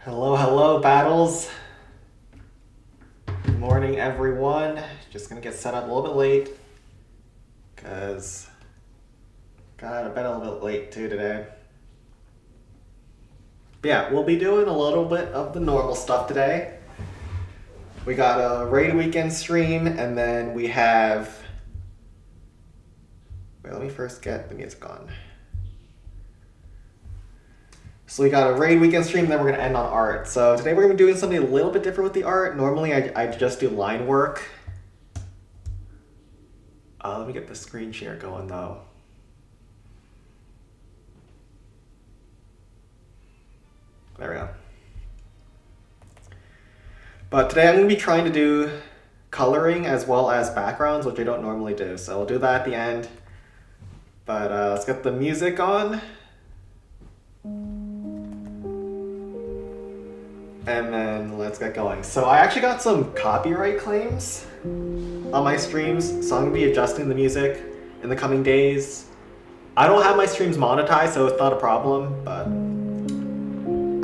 Hello, hello, Battles. Good morning, everyone. Just gonna get set up a little bit late because got out of bed a little bit late too today. But yeah, we'll be doing a little bit of the normal stuff today. We got a raid weekend stream, and then we have. Wait, let me first get the music on. So we got a raid weekend stream, then we're going to end on art. So today we're going to be doing something a little bit different with the art. Normally I just do line work. Let me get the screen share going though. There we go. But today I'm going to be trying to do coloring as well as backgrounds, which I don't normally do. So we'll do that at the end. But let's get the music on. And then let's get going. So I actually got some copyright claims on my streams, so I'm going to be adjusting the music in the coming days. I don't have my streams monetized, so it's not a problem, but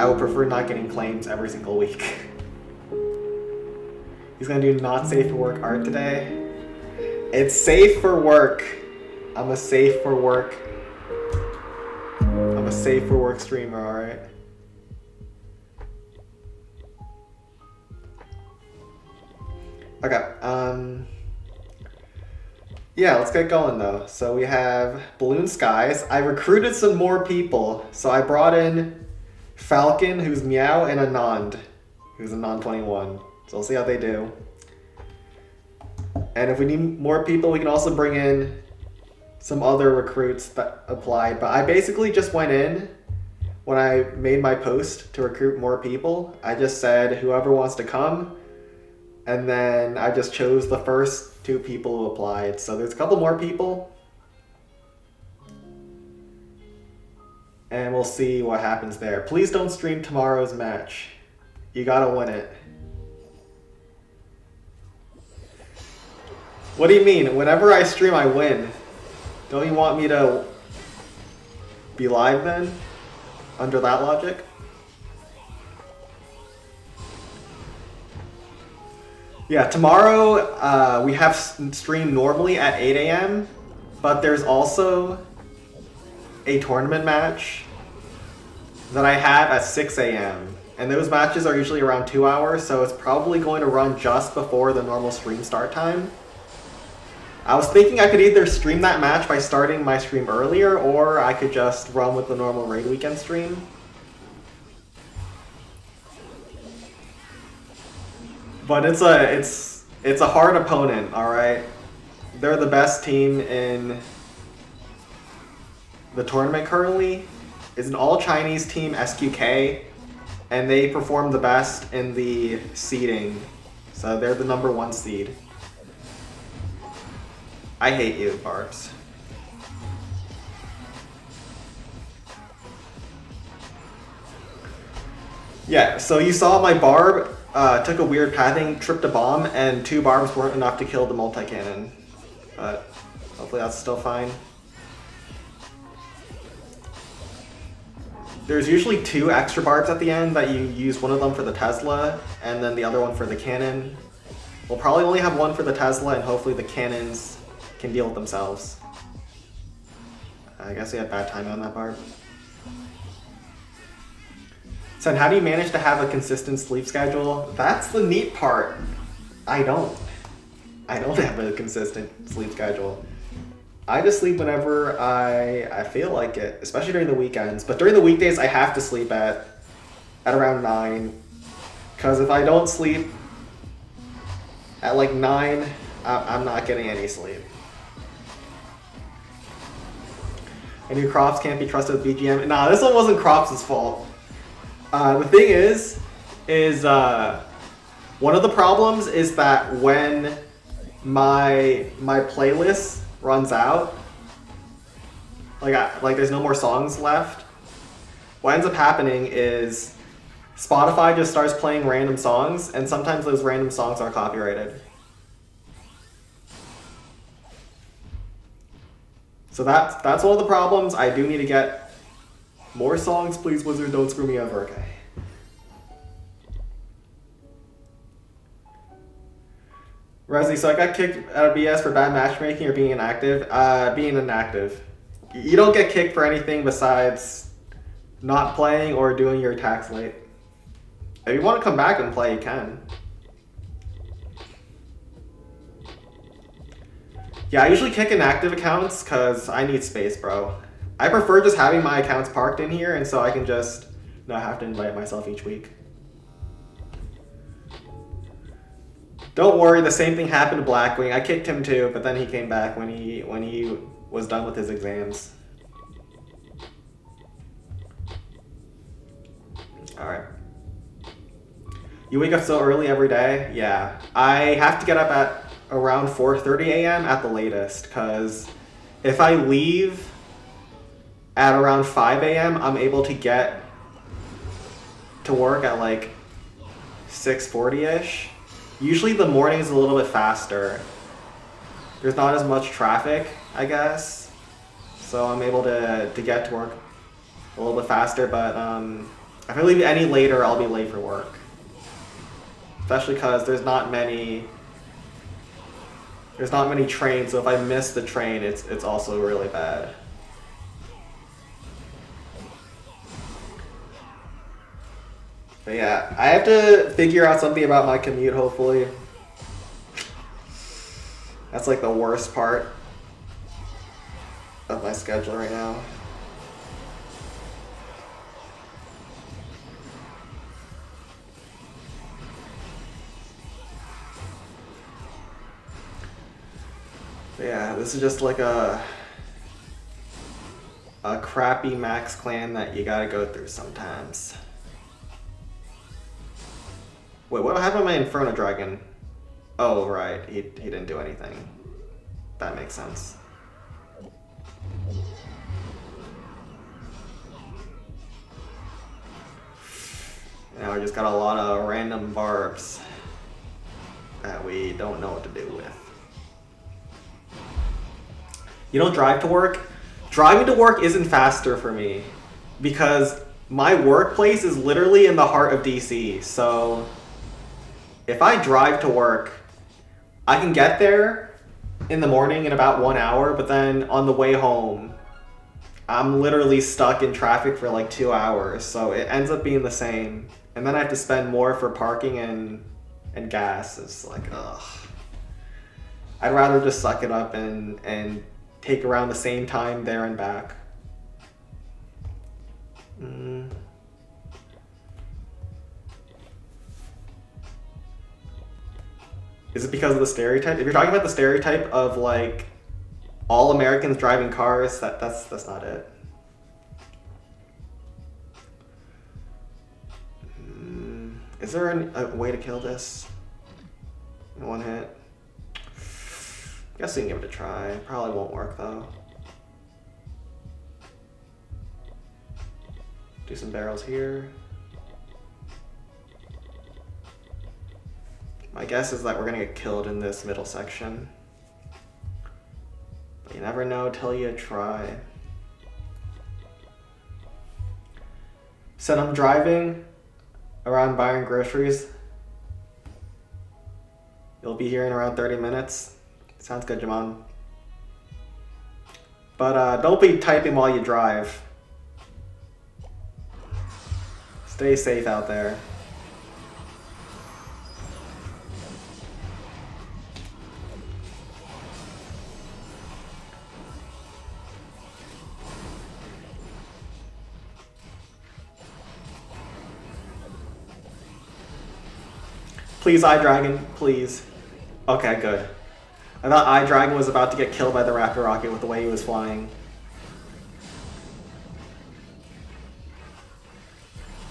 I would prefer not getting claims every single week. He's going to do not safe for work art today. It's safe for work. I'm a safe for work. I'm a safe for work streamer, alright? Okay, yeah, let's get going though. So we have Balloon Skies. I recruited some more people. So I brought in Falcon, who's Meow, and Anand, who's Anand 21. So we'll see how they do. And if we need more people, we can also bring in some other recruits that applied. But I basically just went in when I made my post to recruit more people. I just said, whoever wants to come. And then I just chose the first 2 people who applied. So there's a couple more people. And we'll see what happens there. Please don't stream tomorrow's match. You gotta win it. What do you mean? Whenever I stream, I win. Don't you want me to be live then? Under that logic? Yeah, tomorrow we have stream normally at 8 a.m., but there's also a tournament match that I have at 6 a.m. And those matches are usually around 2 hours, so it's probably going to run just before the normal stream start time. I was thinking I could either stream that match by starting my stream earlier, or I could just run with the normal raid weekend stream. But it's a hard opponent, all right? They're the best team in the tournament currently. It's an all-Chinese team, SQK, and they perform the best in the seeding. So they're the #1 seed. I hate you, Barbs. Yeah, so you saw my Barb took a weird pathing, tripped a bomb, and 2 barbs weren't enough to kill the multi-cannon. But hopefully that's still fine. There's usually 2 extra barbs at the end that you use one of them for the Tesla, and then the other one for the cannon. We'll probably only have one for the Tesla, and hopefully the cannons can deal with themselves. I guess we had bad timing on that barb. So how do you manage to have a consistent sleep schedule? That's the neat part. I don't have a consistent sleep schedule. I just sleep whenever I feel like it, especially during the weekends. But during the weekdays, I have to sleep at around 9. Because if I don't sleep at like 9, I'm not getting any sleep. I knew Crops can't be trusted with BGM. Nah, this one wasn't Crops' fault. The thing is one of the problems is that when my playlist runs out, like there's no more songs left, what ends up happening is Spotify just starts playing random songs, and sometimes those random songs are copyrighted. So that's one of the problems. I do need to get more songs. Please, Wizard, don't screw me over, okay? Resi, so I got kicked out of BS for bad matchmaking or being inactive. Being inactive. You don't get kicked for anything besides not playing or doing your attacks late. If you want to come back and play, you can. Yeah, I usually kick inactive accounts because I need space, bro. I prefer just having my accounts parked in here and so I can just not have to invite myself each week. Don't worry, the same thing happened to Blackwing. I kicked him too, but then he came back when he was done with his exams. Alright. You wake up so early every day? Yeah. I have to get up at around 4:30 a.m. at the latest, because if I leave at around 5 a.m., I'm able to get to work at like 6:40-ish. Usually the morning is a little bit faster. There's not as much traffic, I guess. So I'm able to get to work a little bit faster, but if I leave any later, I'll be late for work. Especially because there's not many trains, so if I miss the train, it's also really bad. But yeah, I have to figure out something about my commute, hopefully. That's like the worst part of my schedule right now. But yeah, this is just like a crappy max clan that you gotta go through sometimes. Wait, what happened to my Inferno Dragon? Oh, right. He didn't do anything. That makes sense. Now we just got a lot of random barbs that we don't know what to do with. You don't drive to work? Driving to work isn't faster for me because my workplace is literally in the heart of DC, so if I drive to work, I can get there in the morning in about 1 hour, but then on the way home, I'm literally stuck in traffic for like 2 hours, so it ends up being the same. And then I have to spend more for parking and gas. It's like, ugh. I'd rather just suck it up and take around the same time there and back. Is it because of the stereotype? If you're talking about the stereotype of like all Americans driving cars, that's not it. Is there a way to kill this in one hit? Guess we can give it a try. Probably won't work though. Do some barrels here. My guess is that we're gonna get killed in this middle section. But you never know till you try. So I'm driving around buying groceries. You'll be here in around 30 minutes. Sounds good, Jamon. But don't be typing while you drive. Stay safe out there. Please, iDragon, please. Okay, good. I thought iDragon was about to get killed by the Raptor Rocket with the way he was flying.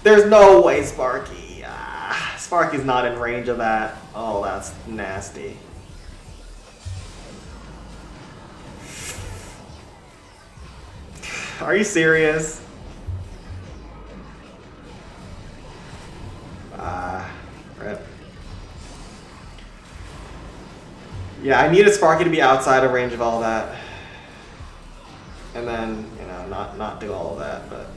There's no way, Sparky. Sparky's not in range of that. Oh, that's nasty. Are you serious? Rip. Yeah, I needed Sparky to be outside of range of all that. And then, you know, not do all of that, but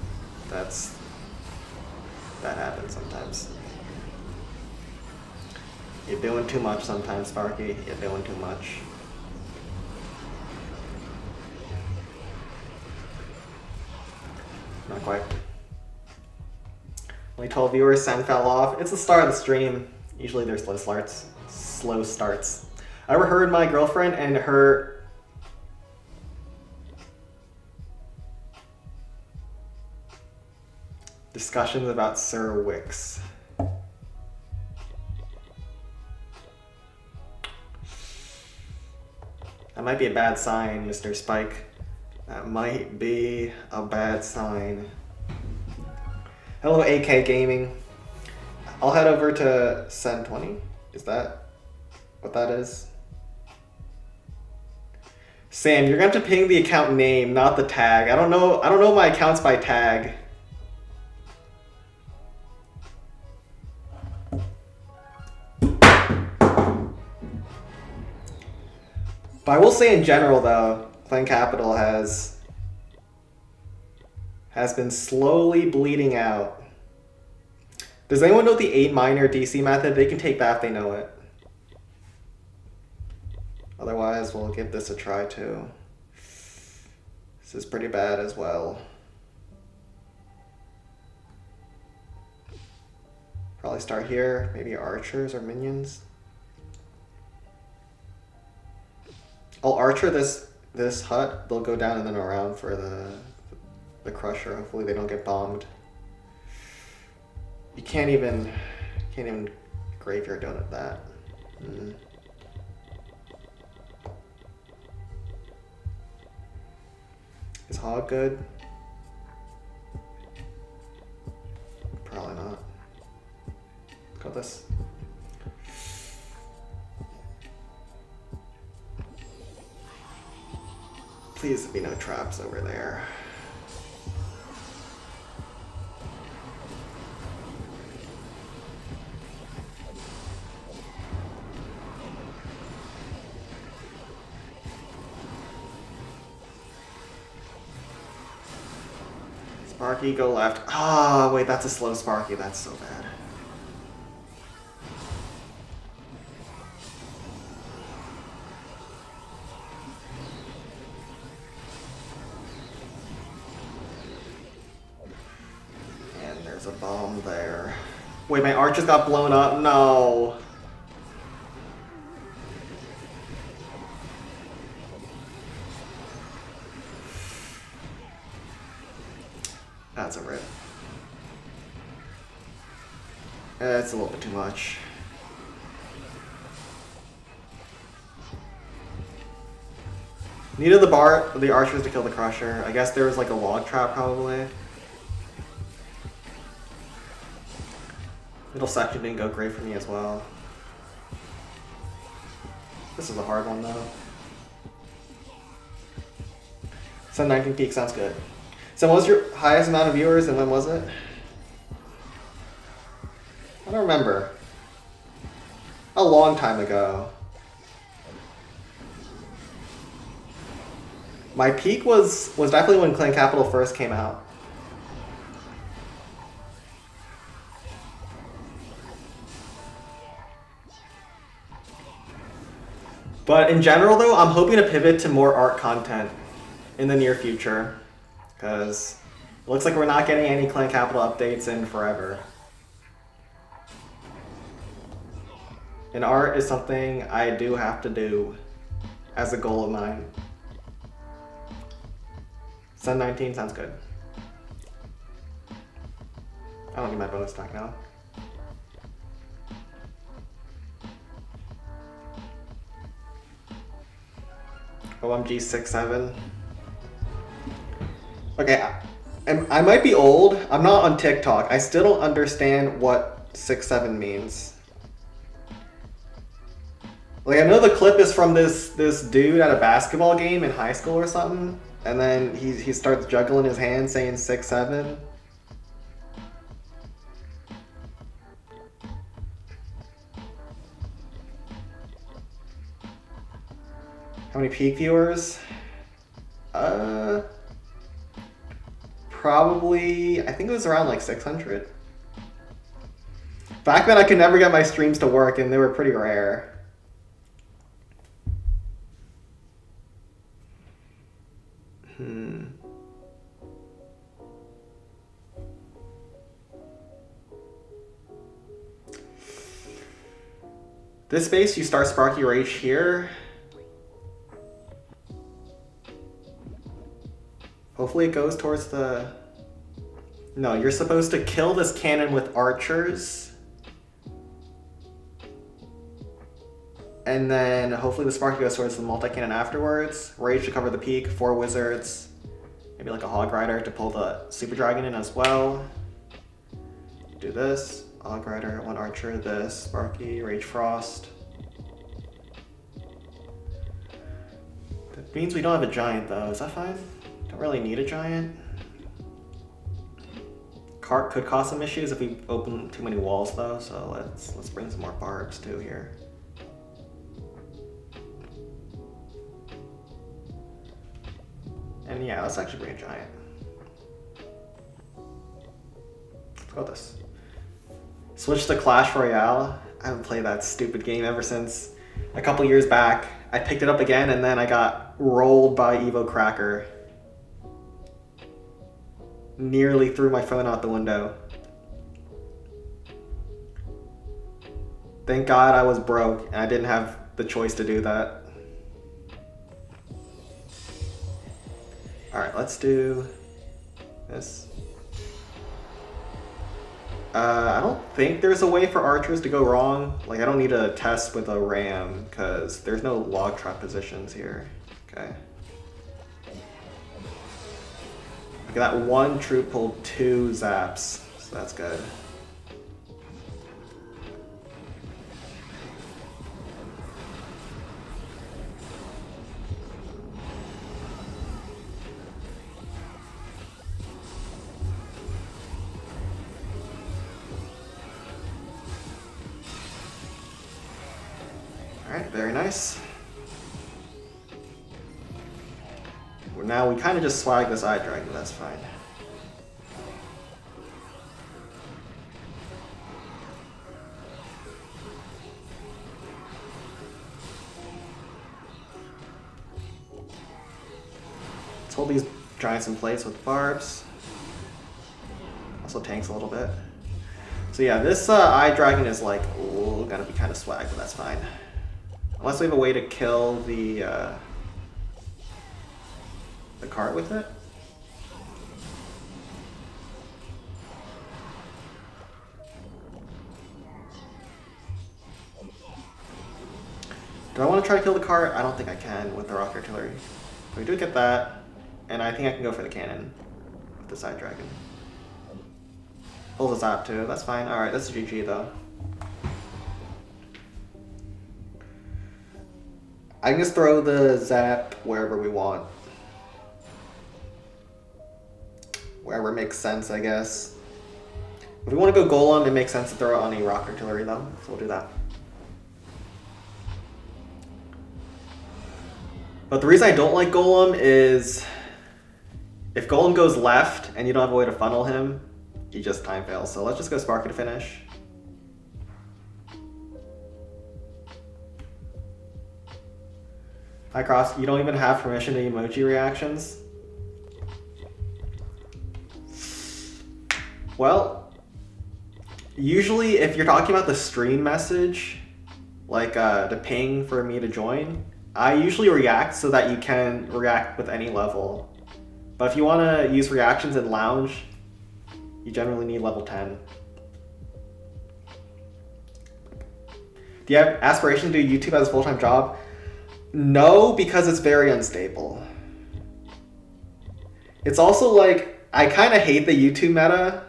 that happens sometimes. You're doing too much sometimes, Sparky. You're doing too much. Not quite. Only 12 viewers, Sen fell off. It's the start of the stream. Usually there's slow starts. Slow starts. I overheard my girlfriend and her discussions about Sir Wix. That might be a bad sign, Mr. Spike. That might be a bad sign. Hello, AK Gaming. I'll head over to Sen20. Is that what that is? Sam, you're gonna have to ping the account name, not the tag. I don't know my accounts by tag. But I will say in general though, Clan Capital has been slowly bleeding out. Does anyone know the 8 minor DC method? They can take that if they know it. Otherwise, we'll give this a try too. This is pretty bad as well. Probably start here, maybe archers or minions. I'll archer this hut, they'll go down and then around for the crusher. Hopefully they don't get bombed. You can't even graveyard donut that. Is Hog good? Probably not. Got this. Please be no traps over there. Sparky, go left. Ah, wait, that's a slow Sparky. That's so bad. And there's a bomb there. Wait, my archers got blown up? No. That's a rip. It's a little bit too much. Needed the archers to kill the crusher. I guess there was like a log trap probably. Middle section didn't go great for me as well. This is a hard one though. So 19 peak sounds good. So what was your highest amount of viewers and when was it? I don't remember. A long time ago. My peak was definitely when Clan Capital first came out. But in general though, I'm hoping to pivot to more art content in the near future. Because it looks like we're not getting any Clan Capital updates in forever. And art is something I do have to do as a goal of mine. Sun 19 sounds good. I don't need my bonus stack now. OMG 6-7. Okay, I might be old. I'm not on TikTok. I still don't understand what 6-7 means. Like, I know the clip is from this dude at a basketball game in high school or something, and then he starts juggling his hands saying 6-7. How many peak viewers? Probably, I think it was around like 600. Back then I could never get my streams to work and they were pretty rare. This base, you start Sparky Rage here. Hopefully it goes towards the... No, you're supposed to kill this cannon with archers. And then hopefully the Sparky goes towards the multi-cannon afterwards. Rage to cover the peak, 4 wizards. Maybe like a Hog Rider to pull the Super Dragon in as well. Do this. Hog Rider, 1 archer, this, Sparky, Rage Frost. That means we don't have a giant though, is that fine? Don't really need a giant. Cart could cause some issues if we open too many walls though, so let's bring some more barbs too here. And yeah, let's actually bring a giant. Let's go with this. Switch to Clash Royale. I haven't played that stupid game ever since a couple years back. I picked it up again and then I got rolled by Evo Cracker. Nearly threw my phone out the window. Thank God I was broke and I didn't have the choice to do that. Alright, let's do this. I don't think there's a way for archers to go wrong. Like, I don't need to test with a ram because there's no log trap positions here. Okay. Look at that, 1 troop pulled 2 zaps, so that's good. Alright, very nice. Well, now we kind of just swag this Eye Dragon, that's fine. Let's hold these giants in place with barbs. Also tanks a little bit. So yeah, this Eye Dragon is like, ooh, gonna be kind of swag, but that's fine. Unless we have a way to kill the cart with it. Do I want to try to kill the cart? I don't think I can with the rock artillery. But we do get that, and I think I can go for the cannon with the Eye Dragon. Pulls us out too, that's fine. Alright, that's a GG though. I can just throw the zap wherever we want. Wherever makes sense, I guess. If we want to go Golem, it makes sense to throw it on a rock artillery though, so we'll do that. But the reason I don't like Golem is if Golem goes left and you don't have a way to funnel him, he just time fails. So let's just go Sparky to finish. Hi Cross, you don't even have permission to emoji reactions? Well, usually if you're talking about the stream message, like the ping for me to join, I usually react so that you can react with any level. But if you want to use reactions in lounge, you generally need level 10. Do you have aspirations to do YouTube as a full-time job? No, because it's very unstable. It's also like, I kind of hate the YouTube meta,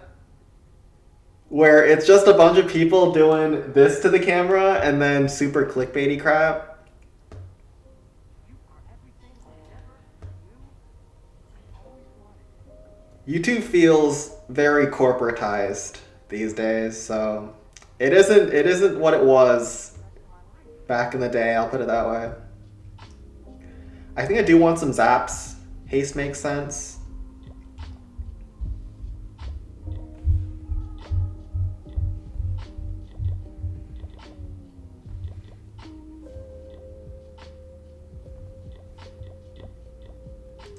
where it's just a bunch of people doing this to the camera and then super clickbaity crap. YouTube feels very corporatized these days, so it isn't what it was back in the day, I'll put it that way. I think I do want some zaps. Haste makes sense.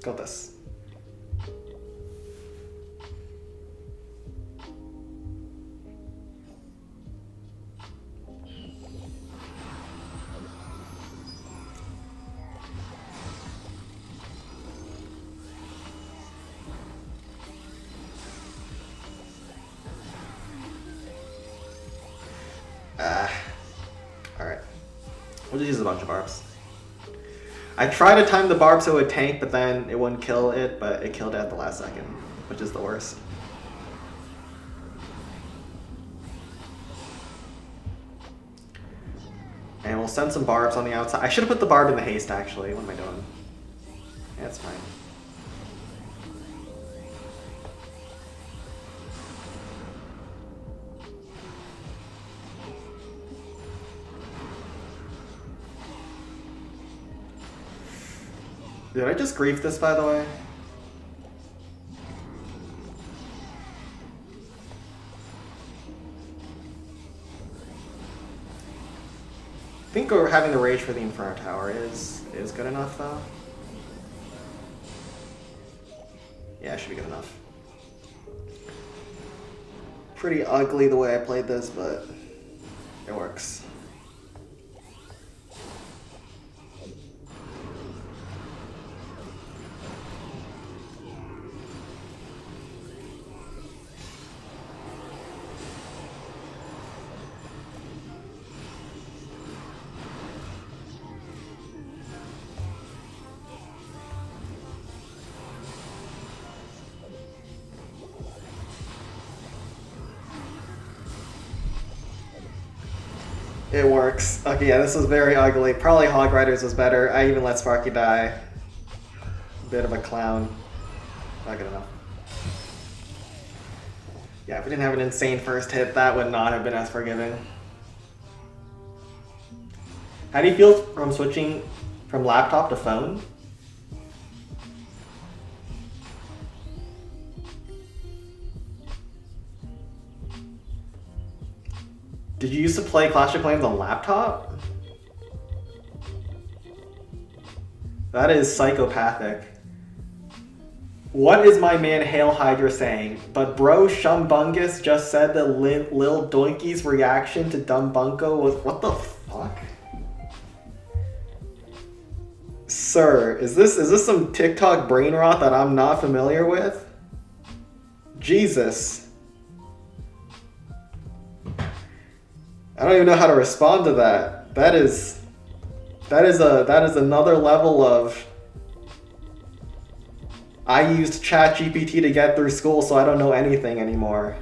Go with this. Alright. We'll just use a bunch of barbs. I tried to time the barb so it would tank, but then it wouldn't kill it, but it killed it at the last second, which is the worst. And we'll send some barbs on the outside. I should have put the barb in the haste, actually. What am I doing? Yeah, it's fine. Did I just grief this, by the way? I think having the rage for the Inferno Tower is good enough, though. Yeah, it should be good enough. Pretty ugly the way I played this, but it works. It works. Okay, yeah, this was very ugly. Probably Hog Riders was better. I even let Sparky die. Bit of a clown. Not good enough. Yeah, if we didn't have an insane first hit, that would not have been as forgiving. How do you feel from switching from laptop to phone? Did you used to play Clash of Clans on laptop? That is psychopathic. What is my man Hail Hydra saying? But bro, Shumbungus just said that Lil Doinky's reaction to Dumb Bunko was... What the fuck? Sir, is this some TikTok brain rot that I'm not familiar with? Jesus. I don't even know how to respond to that. That is another level of I used ChatGPT to get through school, so I don't know anything anymore.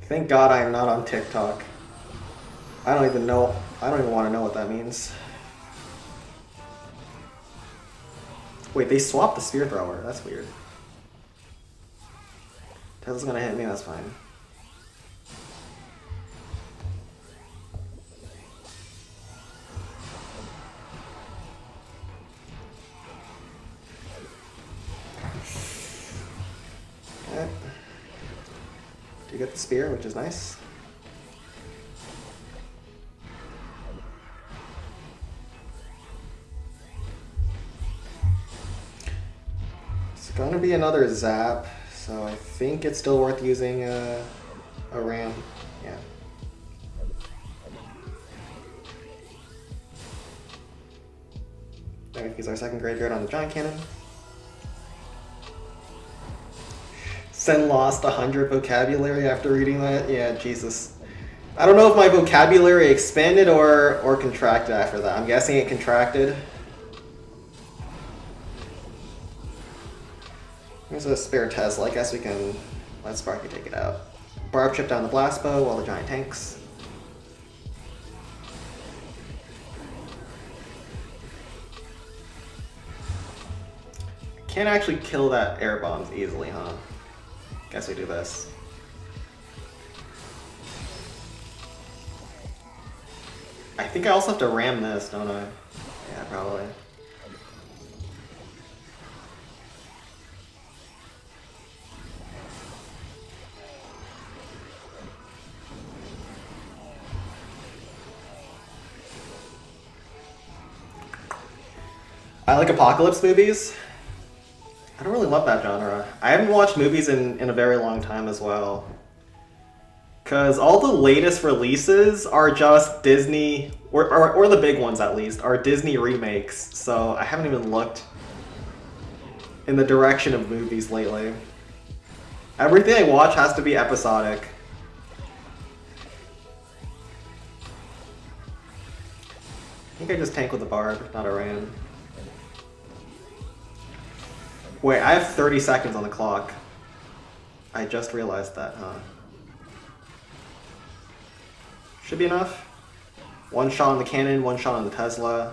Thank God I am not on TikTok. I don't even know. I don't even want to know what that means. Wait, they swapped the spear thrower. That's weird. Tesla's gonna hit me. That's fine. Okay. Do you get the spear, which is nice. Gonna be another zap, so I think it's still worth using a ram. Yeah. Then we can use our second graveyard on the giant cannon. Sen lost 100 vocabulary after reading that. Yeah, Jesus. I don't know if my vocabulary expanded or contracted after that. I'm guessing it contracted. There's a spare Tesla. I guess we can let Sparky take it out. Barb chip down the blast bow while the giant tanks. Can't actually kill that air bombs easily, huh? Guess we do this. I think I also have to ram this, don't I? Yeah, probably. I like apocalypse movies. I don't really love that genre. I haven't watched movies in a very long time as well. Because all the latest releases are just Disney, or the big ones at least, are Disney remakes. So I haven't even looked in the direction of movies lately. Everything I watch has to be episodic. I think I just tank with a barb, not a ram. Wait, I have 30 seconds on the clock. I just realized that, huh? Should be enough. One shot on the cannon, one shot on the Tesla.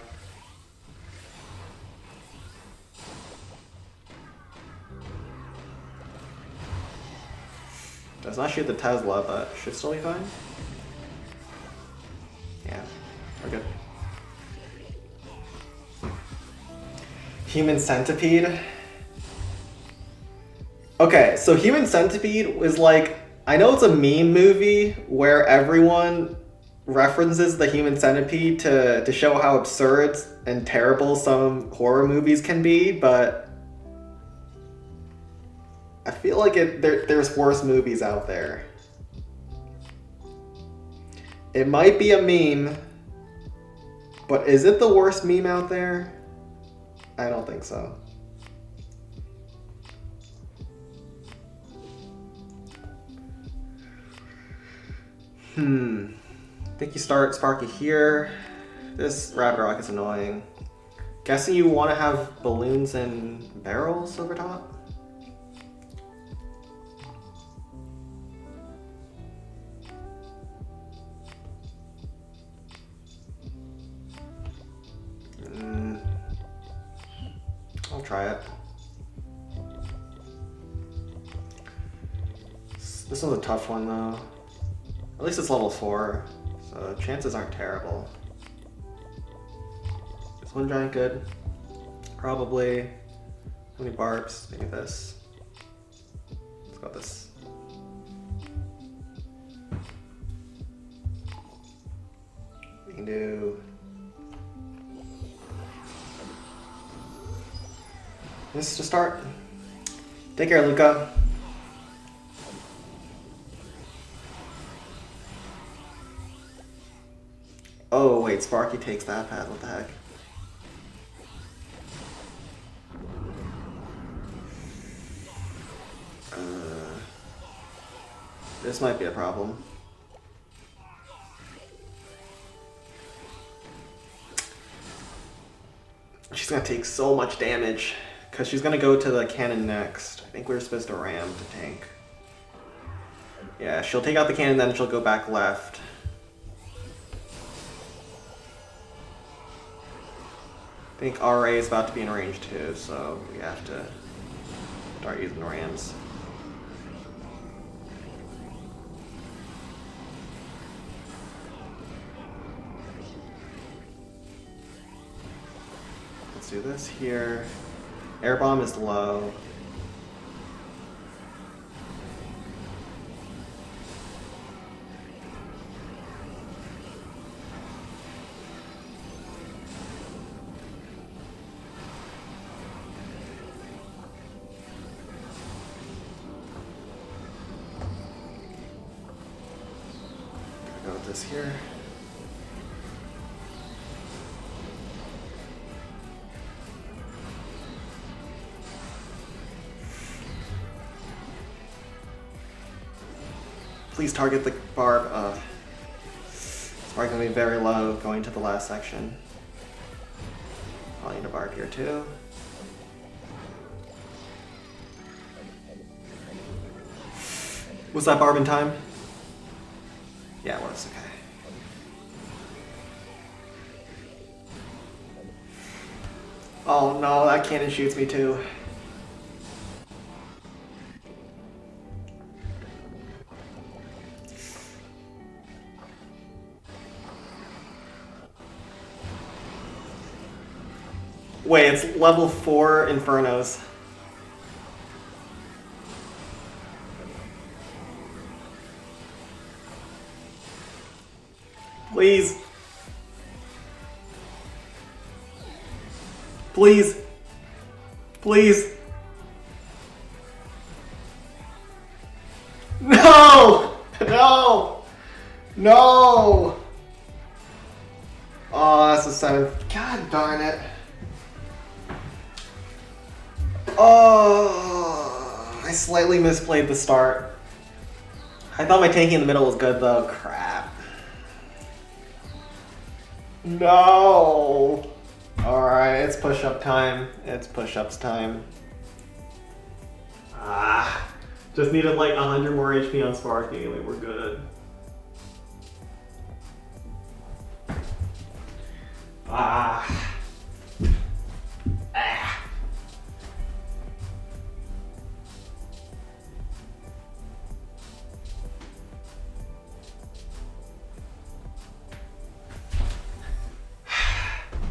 Does not shoot the Tesla, but should still be fine. Yeah, we're good. Human Centipede. Okay, so Human Centipede was like, I know it's a meme movie where everyone references the Human Centipede to show how absurd and terrible some horror movies can be, but I feel like there's worse movies out there. It might be a meme, but is it the worst meme out there? I don't think so. I think you start Sparky here. This Rabbit Rock is annoying. Guessing you want to have balloons and barrels over top? I'll try it. This one's a tough one though. At least it's level 4, so chances aren't terrible. Is one giant good? Probably. How many barbs? Maybe this. Let's go with this. We can do this to start. Take care, Luca. Oh wait, Sparky takes that path, what the heck? This might be a problem. She's gonna take so much damage, because she's gonna go to the cannon next. I think we're supposed to ram to tank. Yeah, she'll take out the cannon, then she'll go back left. I think RA is about to be in range too, so we have to start using the rams. Let's do this here. Air bomb is low. Go with this here. Please target the barb. It's probably going to be very low going to the last section. I'll need a barb here too. Was that barb in time? Yeah, it was, okay. Oh no, that cannon shoots me too. Wait, it's level 4 Infernos. Please. Please. Please. No! No! No! Oh, that's a 7. God darn it. Oh, I slightly misplayed the start. I thought my tanking in the middle was good though. Crap. No! Alright, it's push-up time. It's push-ups time. Just needed like 100 more HP on Sparky, like we're good.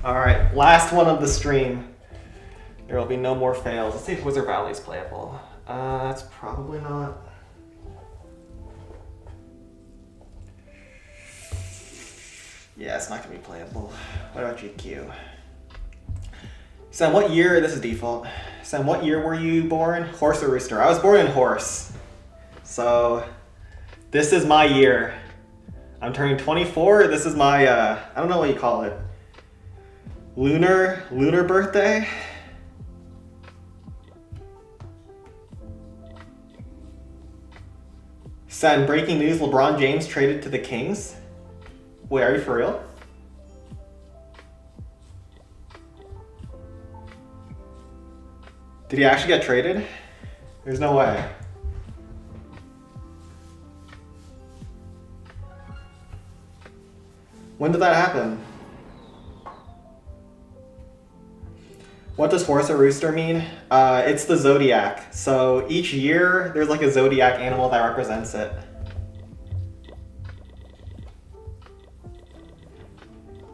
Alright, last one of the stream. There will be no more fails. Let's see if Wizard Valley is playable. That's probably not. Yeah, it's not gonna be playable. What about GQ? Sam, what year? This is default. Sam, what year were you born? Horse or rooster? I was born in horse. So, this is my year. I'm turning 24. This is my, I don't know what you call it. Lunar birthday? Sam, breaking news, LeBron James traded to the Kings? Wait, are you for real? Did he actually get traded? There's no way. When did that happen? What does horse or rooster mean? It's the zodiac. So each year there's like a zodiac animal that represents it.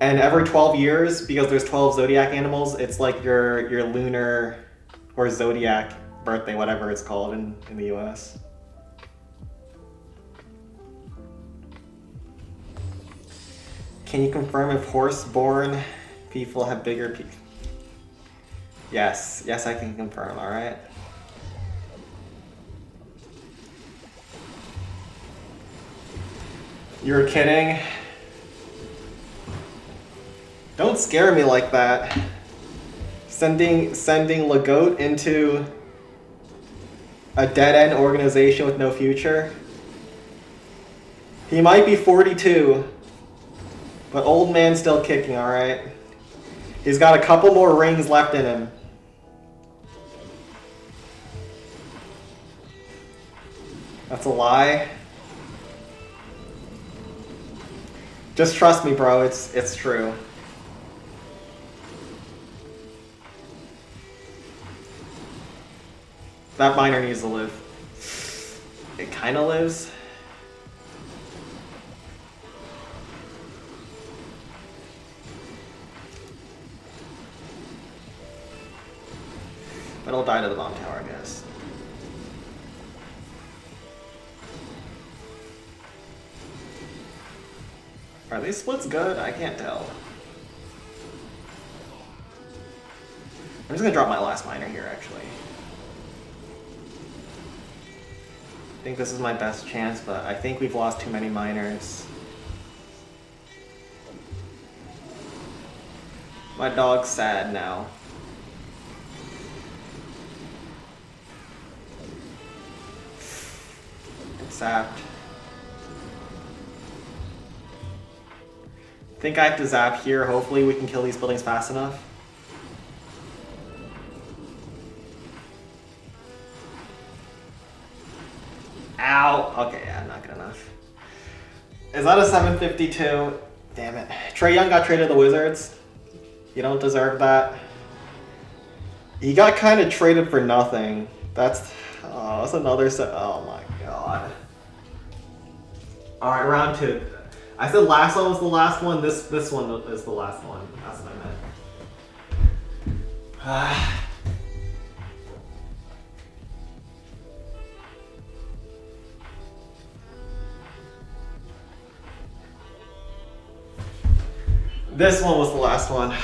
And every 12 years, because there's 12 zodiac animals, it's like your lunar or zodiac birthday, whatever it's called in the US. Can you confirm if horse-born people have bigger peaks? Yes, I can confirm, all right? You're kidding? Don't scare me like that. Sending Legoat into a dead-end organization with no future. He might be 42, but old man still kicking, all right? He's got a couple more rings left in him. That's a lie. Just trust me, bro. It's true. That miner needs to live. It kind of lives. But it'll die to the bomb tower, I guess. Are these splits good? I can't tell. I'm just gonna drop my last miner here, actually. I think this is my best chance, but I think we've lost too many miners. My dog's sad now. It's zapped. I think I have to zap here. Hopefully we can kill these buildings fast enough. Ow! Okay, yeah, not good enough. Is that a 752? Damn it. Trae Young got traded to the Wizards. You don't deserve that. He got kind of traded for nothing. That's another set. Oh my god. Alright, round 2. I said last one was the last one. This one is the last one. That's what I meant. This one was the last one.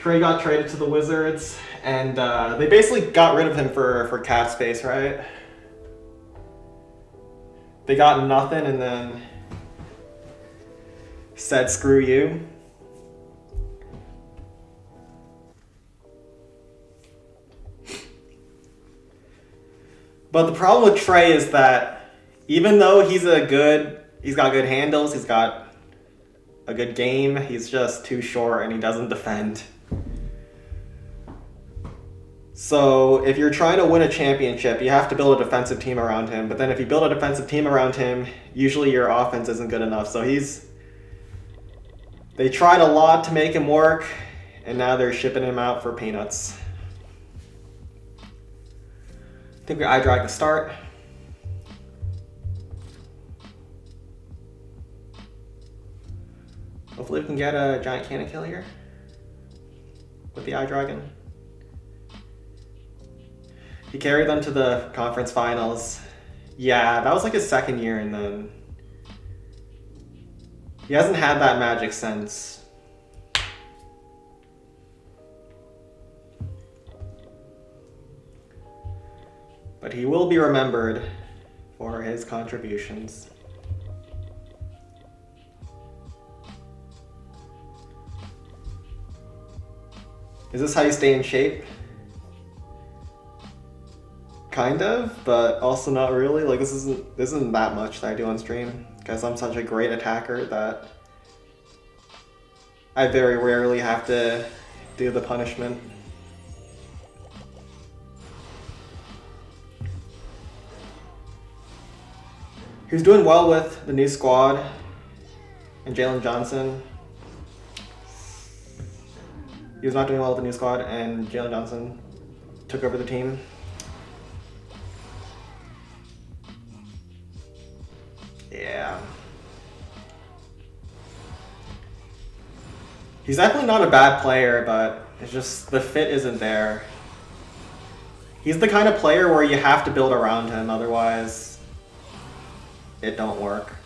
Trey got traded to the Wizards, and they basically got rid of him for cap space, right? They got nothing and then said, screw you. But the problem with Trey is that even though he's got good handles, he's got a good game, he's just too short and he doesn't defend. So if you're trying to win a championship, you have to build a defensive team around him. But then if you build a defensive team around him, usually your offense isn't good enough. So they tried a lot to make him work, and now they're shipping him out for peanuts. I think we eye drag the start. Hopefully we can get a giant cannon kill here with the eye dragon. He carried them to the conference finals. Yeah, that was like his second year, and then he hasn't had that magic since. But he will be remembered for his contributions. Is this how you stay in shape? Kind of, but also not really. Like this isn't that much that I do on stream because I'm such a great attacker that I very rarely have to do the punishment. He was doing well with the new squad and Jalen Johnson. He was not doing well with the new squad and Jalen Johnson took over the team. Yeah. He's definitely not a bad player, but it's just the fit isn't there. He's the kind of player where you have to build around him, otherwise it don't work.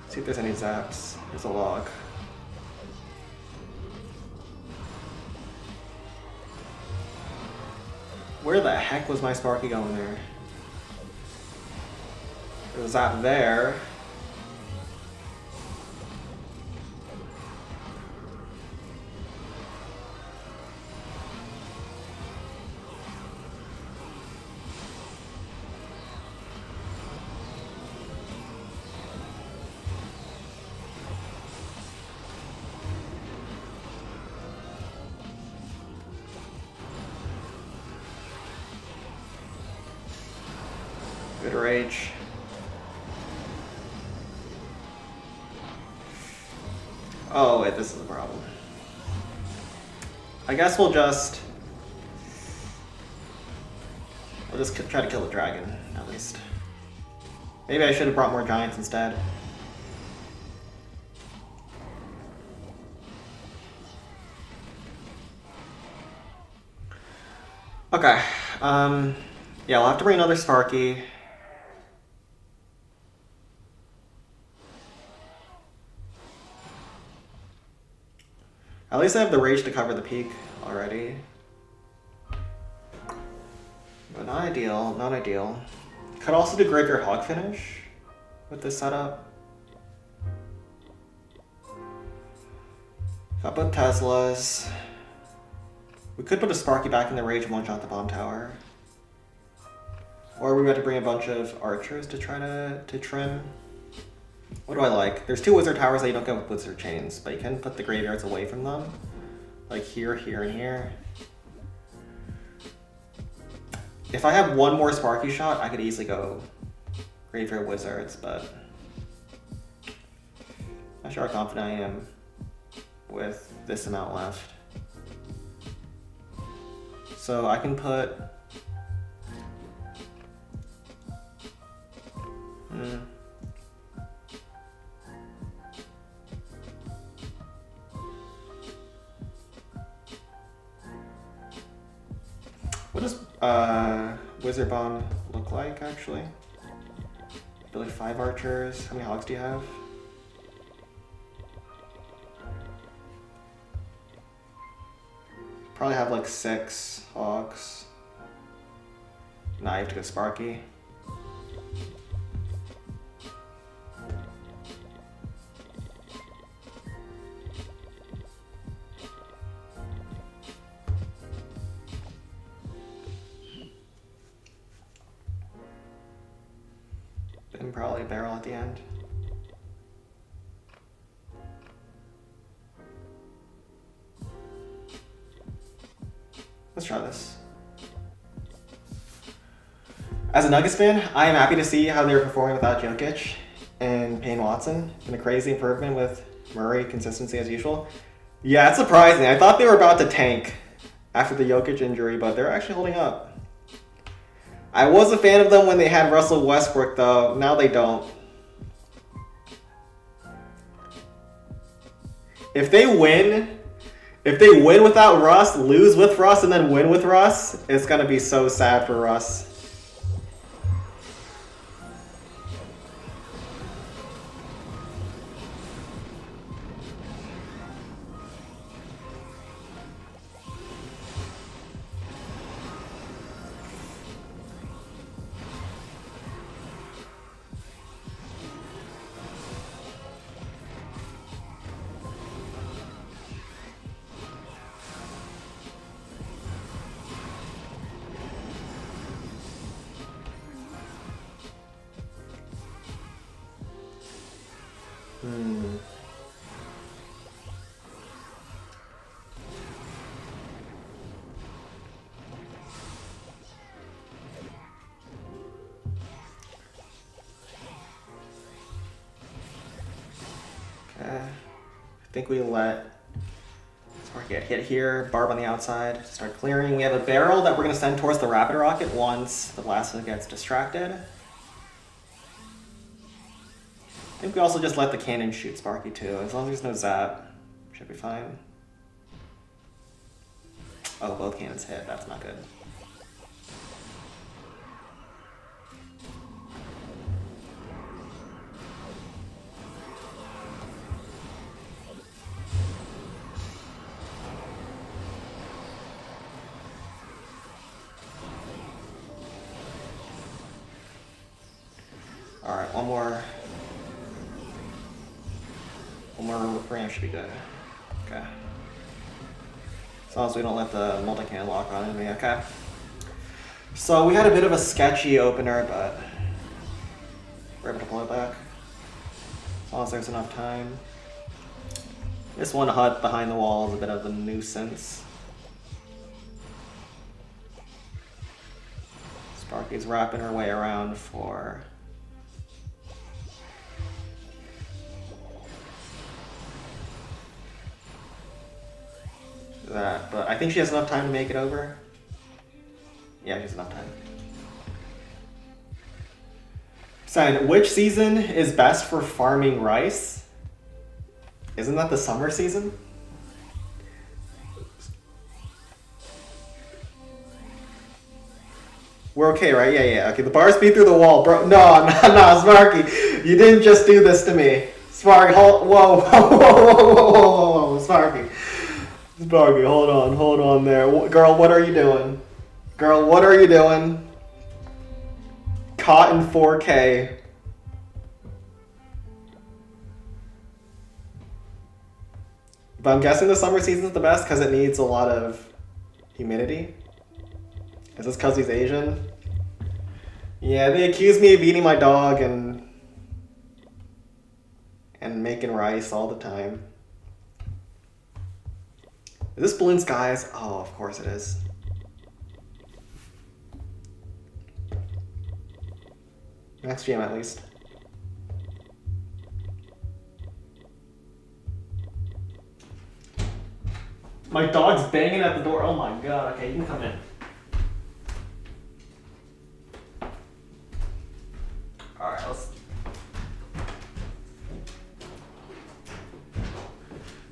See if there's any zaps. There's a log. Where the heck was my Sparky going there? There was that there. Good rage. Oh wait, this is the problem. I guess we'll just try to kill the dragon, at least. Maybe I should have brought more giants instead. Okay, yeah, we'll have to bring another Sparky. At least I have the rage to cover the peak already. But not ideal, not ideal. Could also do Graveyard Hog Finish with this setup. Got both Teslas. We could put a Sparky back in the rage and one-shot the bomb tower. Or we got to bring a bunch of archers to try to trim. What do I like? There's two wizard towers that you don't get with wizard chains, but you can put the graveyards away from them. Like here, here, and here. If I have one more Sparky shot, I could easily go graveyard wizards, but not sure how confident I am with this amount left. So I can put what does Wizard Bomb look like, actually? Like 5 archers. How many hogs do you have? Probably have like 6 hogs. Nah, I have to go Sparky. And probably barrel at the end. Let's try this. As a Nuggets fan, I am happy to see how they're performing without Jokic and Payne Watson. Been a crazy improvement with Murray, consistency as usual. Yeah, it's surprising. I thought they were about to tank after the Jokic injury, but they're actually holding up. I was a fan of them when they had Russell Westbrook, though. Now they don't. If they win without Russ, lose with Russ, and then win with Russ, it's gonna be so sad for Russ. I think we let Sparky get hit here, Barb on the outside, start clearing. We have a barrel that we're going to send towards the Rapid Rocket once the Blastoise gets distracted. I think we also just let the cannon shoot Sparky too, as long as there's no zap, should be fine. Oh, both cannons hit, that's not good. Alright, one more ramp should be good. Okay. As long as we don't let the multi-cannon lock on enemy, okay. So we had a bit of a sketchy opener, but we're able to pull it back. As long as there's enough time. This one hut behind the wall is a bit of a nuisance. Sparky's wrapping her way around for that, but I think she has enough time to make it over. Yeah, she has enough time. Sign, which season is best for farming rice? Isn't that the summer season? We're okay, right? Yeah. Okay, the bar speed through the wall, bro. No, Sparky. You didn't just do this to me. Sparky, whoa, Sparky. Sparky, hold on there. Girl, what are you doing? Girl, what are you doing? Caught in 4K. But I'm guessing the summer season is the best because it needs a lot of humidity. Is this because he's Asian? Yeah, they accuse me of eating my dog and making rice all the time. Is this Balloon Skies? Oh, of course it is. Max GM at least. My dog's banging at the door. Oh my god. Okay, you can come in. Alright, let's...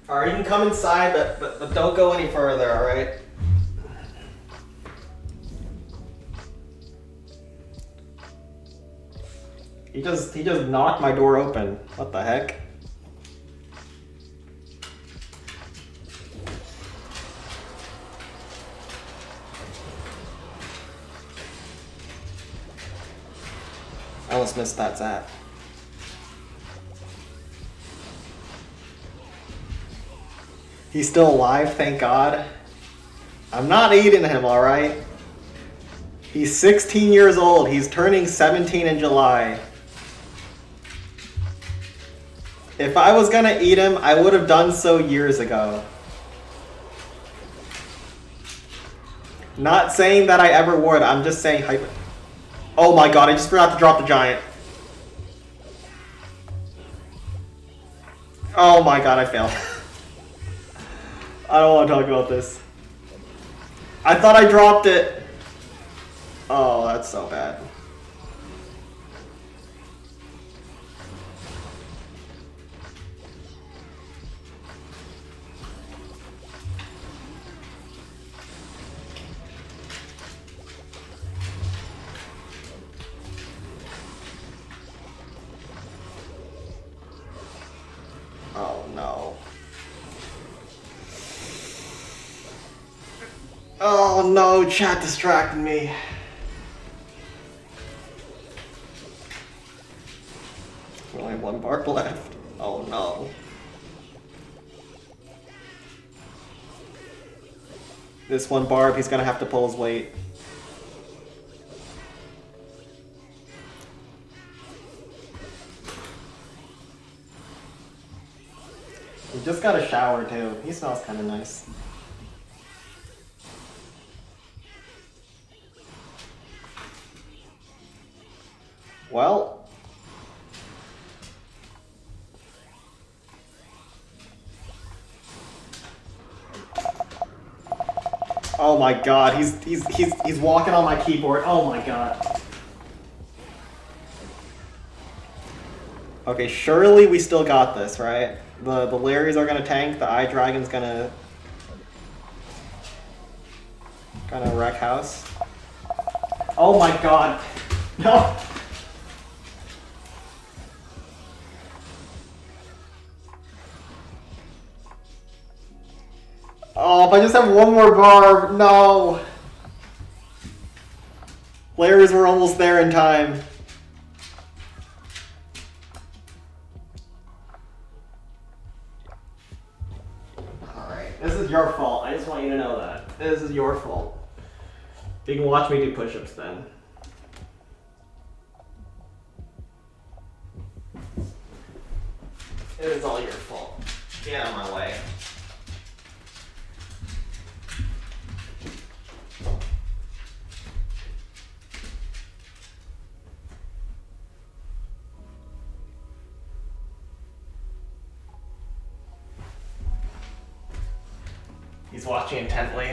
Alright, you can come inside, but don't go any further, alright? He just knocked my door open. What the heck? Smith stats at? He's still alive, thank God. I'm not eating him, alright? He's 16 years old. He's turning 17 in July. If I was gonna eat him, I would have done so years ago. Not saying that I ever would, I'm just saying hyper. Oh my god, I just forgot to drop the giant. Oh my god, I failed. I don't want to talk about this. I thought I dropped it. Oh, that's so bad. Oh no. Oh no, chat distracted me. We only have one barb left. Oh no. This one barb, he's gonna have to pull his weight. He just got a shower too. He smells kind of nice. Well. Oh my god, he's walking on my keyboard. Oh my god. Okay, surely we still got this, right? The Larrys are gonna tank, the Eye Dragon's gonna wreck house. Oh my god. No. Oh, if I just have one more barb, no. Larrys were almost there in time. Alright, this is your fault. I just want you to know that. This is your fault. You can watch me do push-ups then. It is all your fault. Get out of my way. He's watching intently.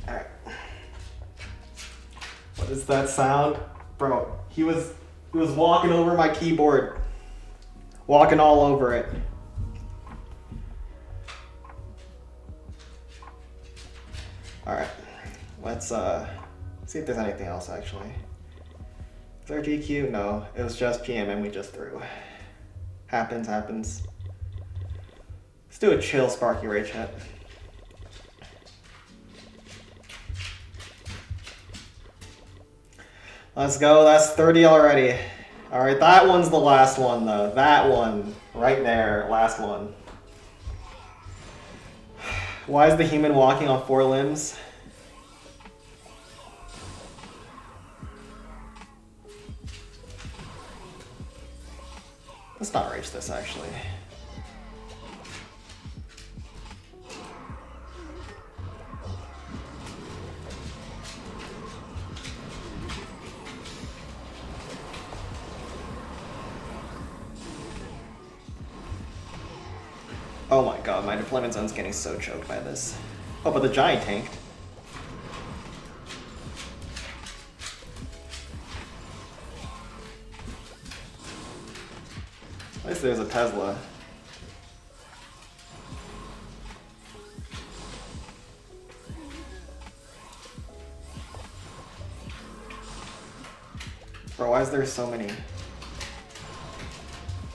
Alright. What is that sound? Bro, he was walking over my keyboard. Walking all over it. Alright. Let's see if there's anything else actually. Is there GQ? No, it was just GMM we just threw. Happens. Let's do a chill Sparky Rage hit. Let's go, that's 30 already. Alright, that one's the last one though. That one, right there, last one. Why is the human walking on 4 limbs? Let's not rage this actually. Oh my god, my deployment zone's getting so choked by this. Oh, but the giant tanked. At least there's a Tesla. Bro, why is there so many?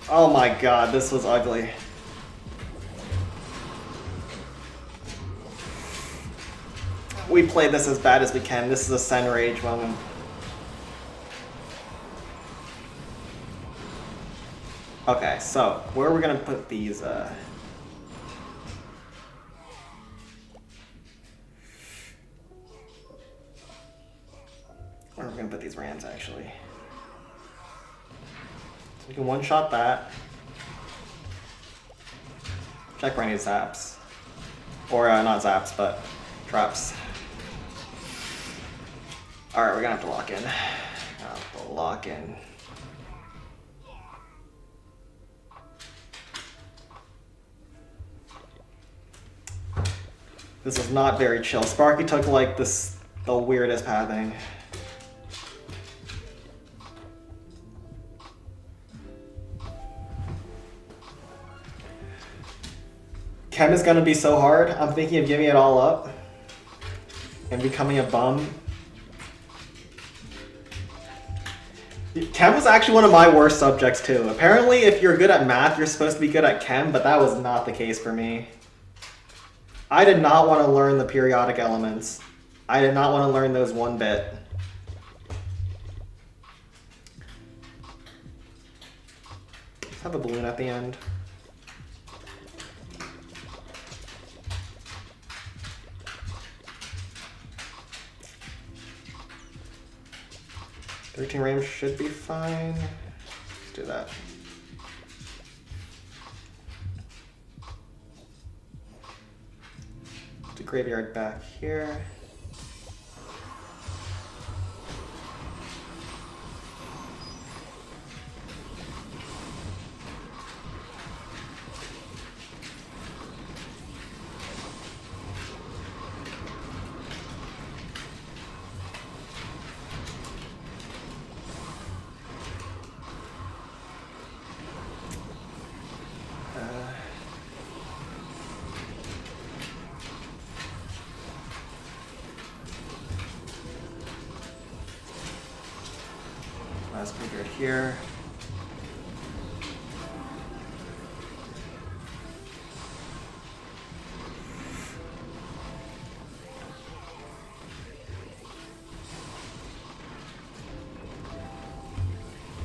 Oh my god, this was ugly. We played this as bad as we can. This is a Sen Rage moment. Okay, so where are we gonna put these? Where are we gonna put these Rams actually? So we can one-shot that. Check for any zaps. Or not zaps, but traps. Alright, we're gonna have to lock in. This is not very chill. Sparky took like the weirdest pathing. Chem is gonna be so hard. I'm thinking of giving it all up and becoming a bum. Chem was actually one of my worst subjects too. Apparently, if you're good at math, you're supposed to be good at chem, but that was not the case for me. I did not want to learn the periodic elements. I did not want to learn those one bit. Let's have a balloon at the end. $13 Rams should be fine. Let's do that. The graveyard back here. Last graveyard here.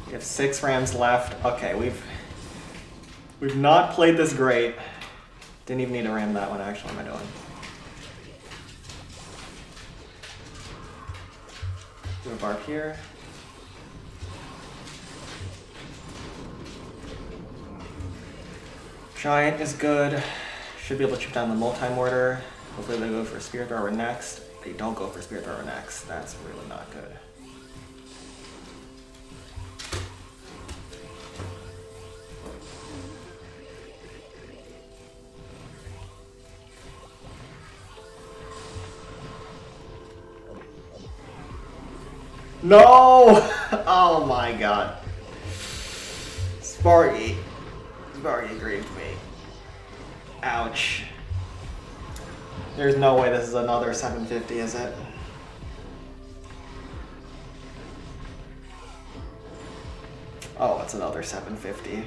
We have 6 Rams left. Okay, we've not played this great. Didn't even need to ram that one actually. What am I doing? Do a barb here. Giant is good. Should be able to chip down the multi-mortar. Hopefully they go for Spirit Thrower next. They don't go for Spirit Thrower next. That's really not good. No! Oh my god. Sparky grieved me. Ouch. There's no way this is another 750, is it? Oh, it's another 750.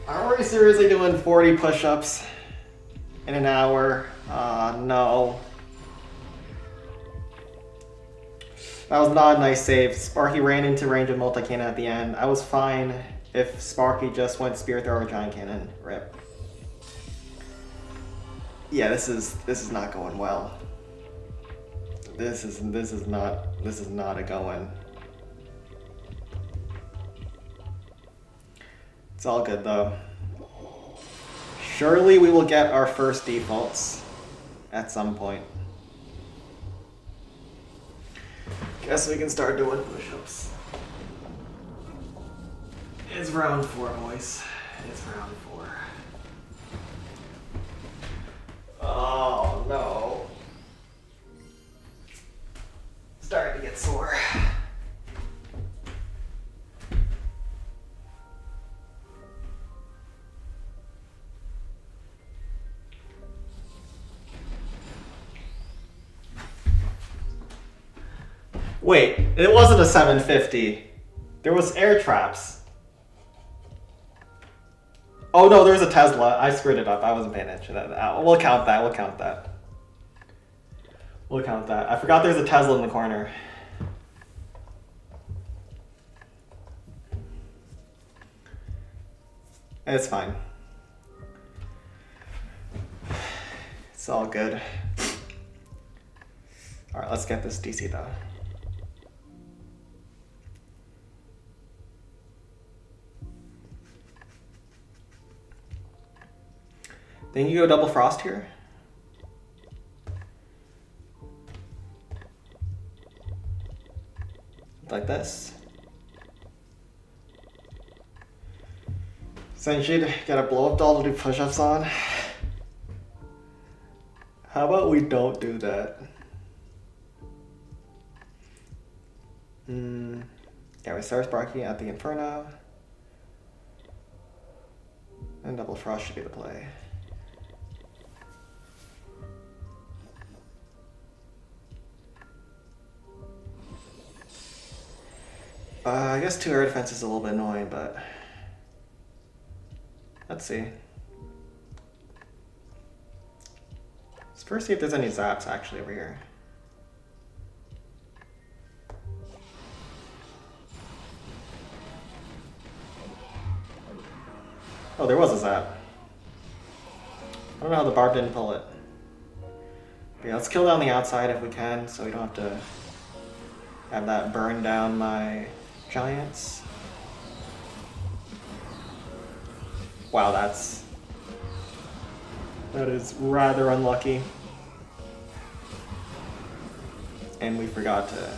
Are we seriously doing 40 push-ups in an hour? No. That was not a nice save. Sparky ran into range of multi-cannon at the end. I was fine if Sparky just went Spirit Thrower Giant Cannon. Rip. Yeah, this is not going well. This is not a going. It's all good though. Surely we will get our first defaults at some point. Guess we can start doing push-ups. It's round 4, boys. It's round 4. Oh no. Starting to get sore. Wait, it wasn't a 750. There was air traps. Oh no, there's a Tesla. I screwed it up. I wasn't paying attention to that. We'll count that. We'll count that. We'll count that. I forgot there's a Tesla in the corner. It's fine. It's all good. Alright, let's get this DC though. Think you go double frost here? Like this. Senshid, got a blow up doll to do push-ups on. How about we don't do that? Yeah, we start Sparky at the Inferno. And double frost should be the play. I guess 2 air defense is a little bit annoying, but let's see. Let's first see if there's any zaps actually over here. Oh, there was a zap. I don't know how the barb didn't pull it. But yeah, let's kill down the outside if we can, so we don't have to have that burn down my giants. Wow, that is rather unlucky. And we forgot to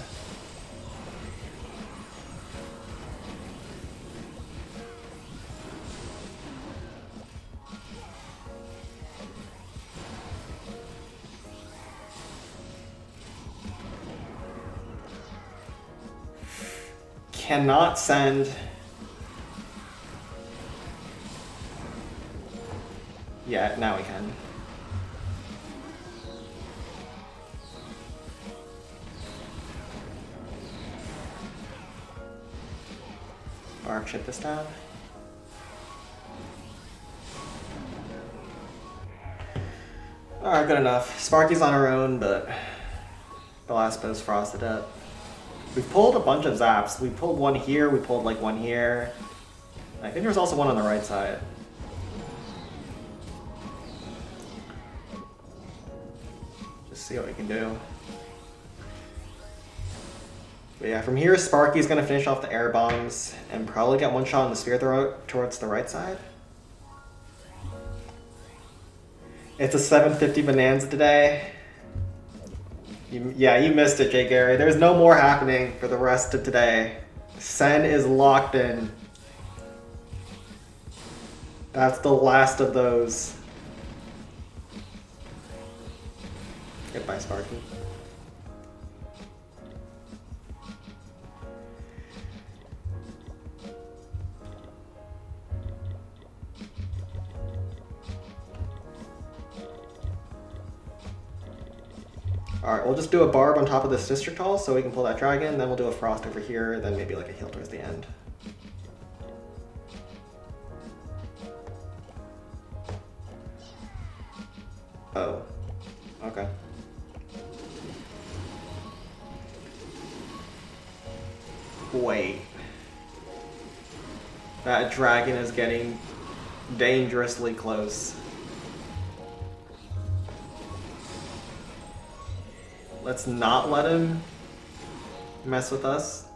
cannot send. Yeah, now we can. Barb chip this down. Alright, good enough. Sparky's on her own, but the last bow's frosted up. We've pulled a bunch of zaps. We pulled one here, we pulled like one here. I think there's also one on the right side. Just see what we can do. But yeah, from here, Sparky's gonna finish off the air bombs and probably get one shot on the spear throw towards the right side. It's a 750 bonanza today. Yeah, you missed it, Jay Gary. There's no more happening for the rest of today. Sen is locked in. That's the last of those. Goodbye, Sparky. Alright, we'll just do a barb on top of this district hall so we can pull that dragon, then we'll do a frost over here, then maybe like a heal towards the end. Oh. Okay. Wait. That dragon is getting dangerously close. Let's not let him mess with us.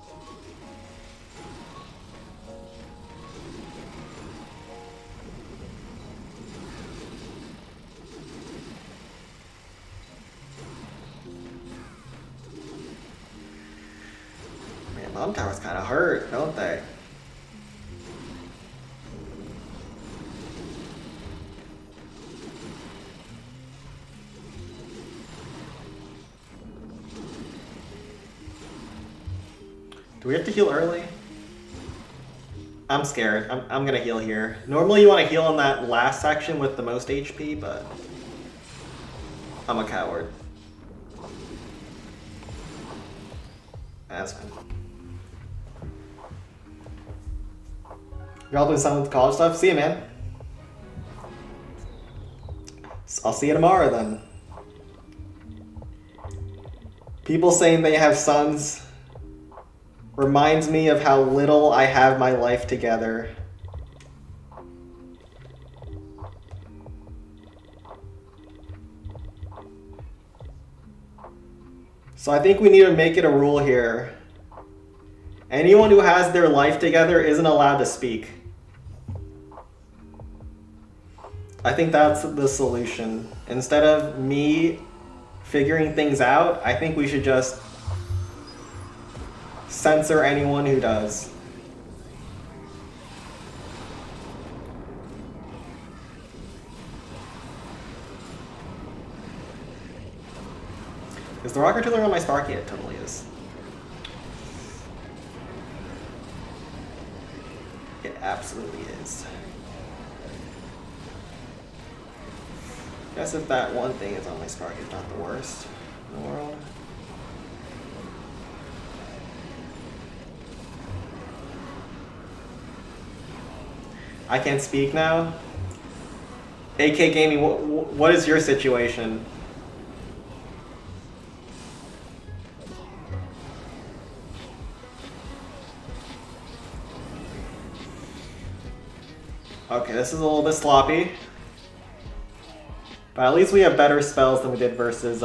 Man, bomb towers kind of hurt, don't they? Do we have to heal early? I'm scared. I'm gonna heal here. Normally you want to heal in that last section with the most HP, but I'm a coward. That's fine. Y'all been signed with college stuff? See ya, man. I'll see you tomorrow then. People saying they have sons reminds me of how little I have my life together. So I think we need to make it a rule here. Anyone who has their life together isn't allowed to speak. I think that's the solution. Instead of me figuring things out, I think we should just censor anyone who does. Is the rock artillery on my Sparky? It totally is. It absolutely is. Guess if that one thing is on my Sparky, it's not the worst in the world. I can't speak now. AK Gaming, what is your situation? Okay, this is a little bit sloppy. But at least we have better spells than we did versus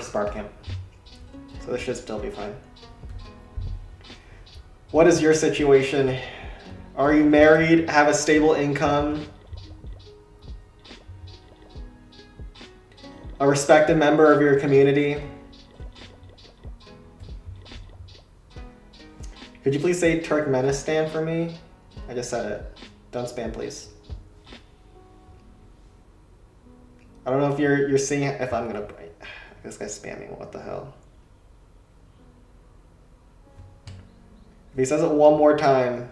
Spark Camp. So this should still be fine. What is your situation? Are you married, have a stable income, a respected member of your community? Could you please say Turkmenistan for me? I just said it. Don't spam, please. I don't know if you're seeing if I'm gonna. This guy's spamming. What the hell? If he says it one more time,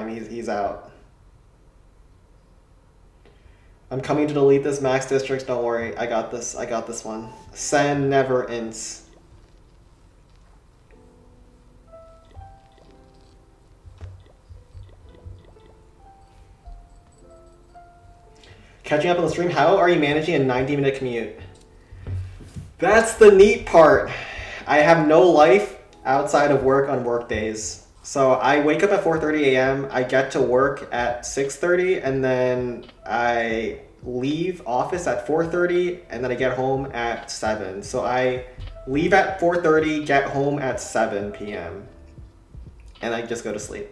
he's out. I'm coming to delete this max districts. Don't worry, I got this. I got this one. Send never ints. Catching up on the stream, how are you managing a 90-minute commute? That's the neat part. I have no life outside of work on work days. So I wake up at 4:30 a.m., I get to work at 6:30, and then I leave office at 4:30, and then I get home at 7. So I leave at 4:30, get home at 7 p.m., and I just go to sleep.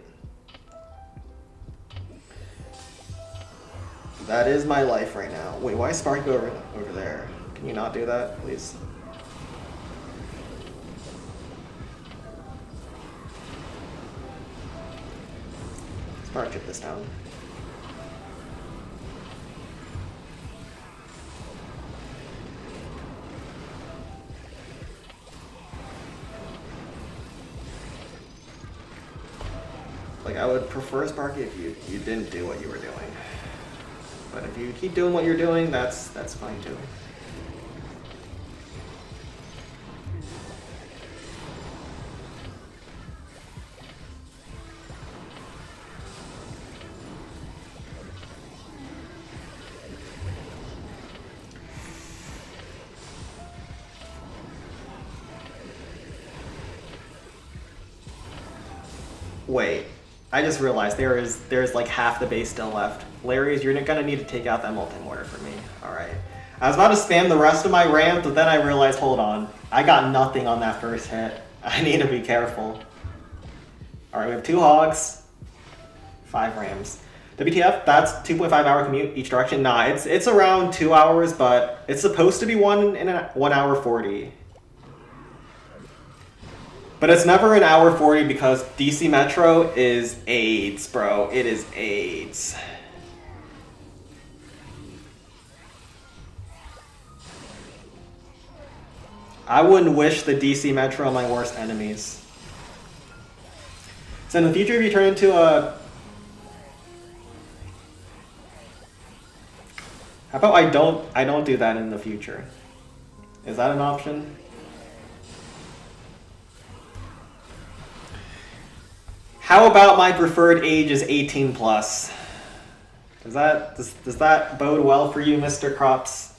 That is my life right now. Wait, why is Spark over there? Can you not do that, please? Spark, chip this down. Like, I would prefer Sparky if you didn't do what you were doing. But if you keep doing what you're doing, that's fine too. Wait, I just realized there's like half the base still left. Larry's, you're gonna need to take out that multi-mortar for me. Alright. I was about to spam the rest of my ramp, but then I realized, hold on. I got nothing on that first hit. I need to be careful. Alright, we have 2 hogs, 5 rams. WTF, that's 2.5 hour commute each direction. Nah, it's around 2 hours, but it's supposed to be 1 hour 40. But it's never an hour 40 because DC Metro is AIDS, bro. It is AIDS. I wouldn't wish the DC Metro on my worst enemies. So in the future, if you turn into a... How about I don't do that in the future? Is that an option? How about my preferred age is 18 plus? Does that bode well for you, Mr. Crops?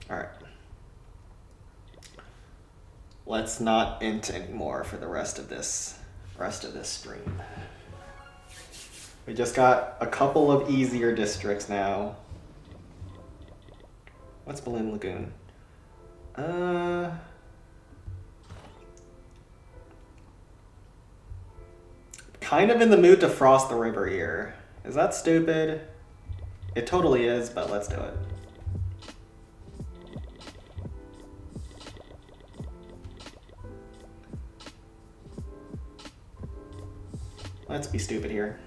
All right. Let's not int anymore for the rest of this stream. We just got a couple of easier districts now. What's Balloon Lagoon? Kind of in the mood to frost the river here. Is that stupid? It totally is, but let's do it. Let's be stupid here.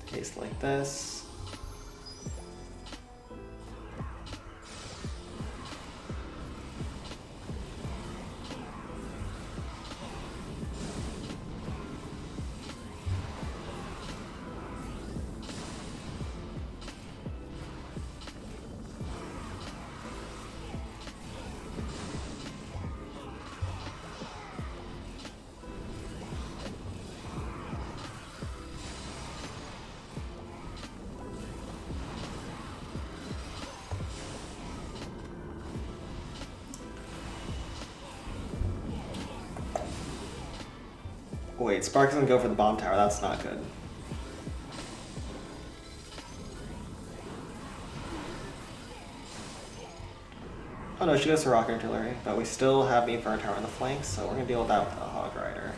Taste like this. Wait, Spark doesn't go for the bomb tower. That's not good. Oh no, she goes for rocket artillery, but we still have the Inferno Tower on the flanks, so we're gonna deal with that with a Hog Rider.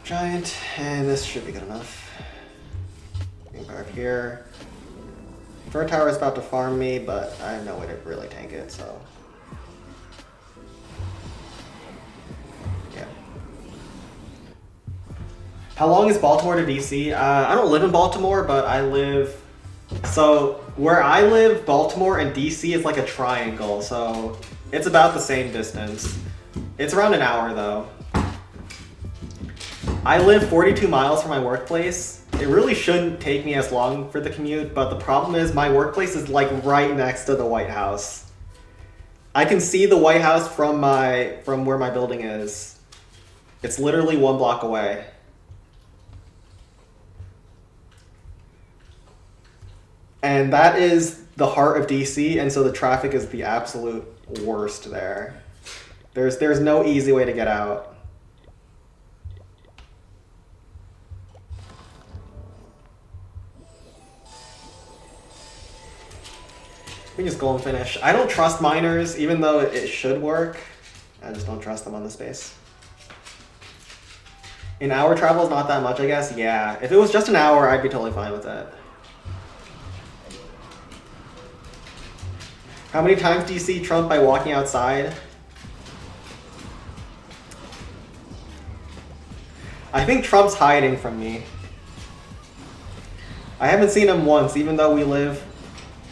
Giant, and this should be good enough. Back here. Inferno Tower is about to farm me, but I have no way to really tank it, so. Yeah. How long is Baltimore to DC? I don't live in Baltimore, but I live. So, where I live, Baltimore and DC is like a triangle, so it's about the same distance. It's around an hour, though. I live 42 miles from my workplace. It really shouldn't take me as long for the commute, but the problem is my workplace is like right next to the White House. I can see the White House from where my building is. It's literally 1 block away. And that is the heart of DC, and so the traffic is the absolute worst there. There's no easy way to get out. We can just go and finish. I don't trust miners, even though it should work. I just don't trust them on the space. An hour travel is not that much, I guess. Yeah, if it was just an hour, I'd be totally fine with that. How many times do you see Trump by walking outside? I think Trump's hiding from me. I haven't seen him once, even though we live,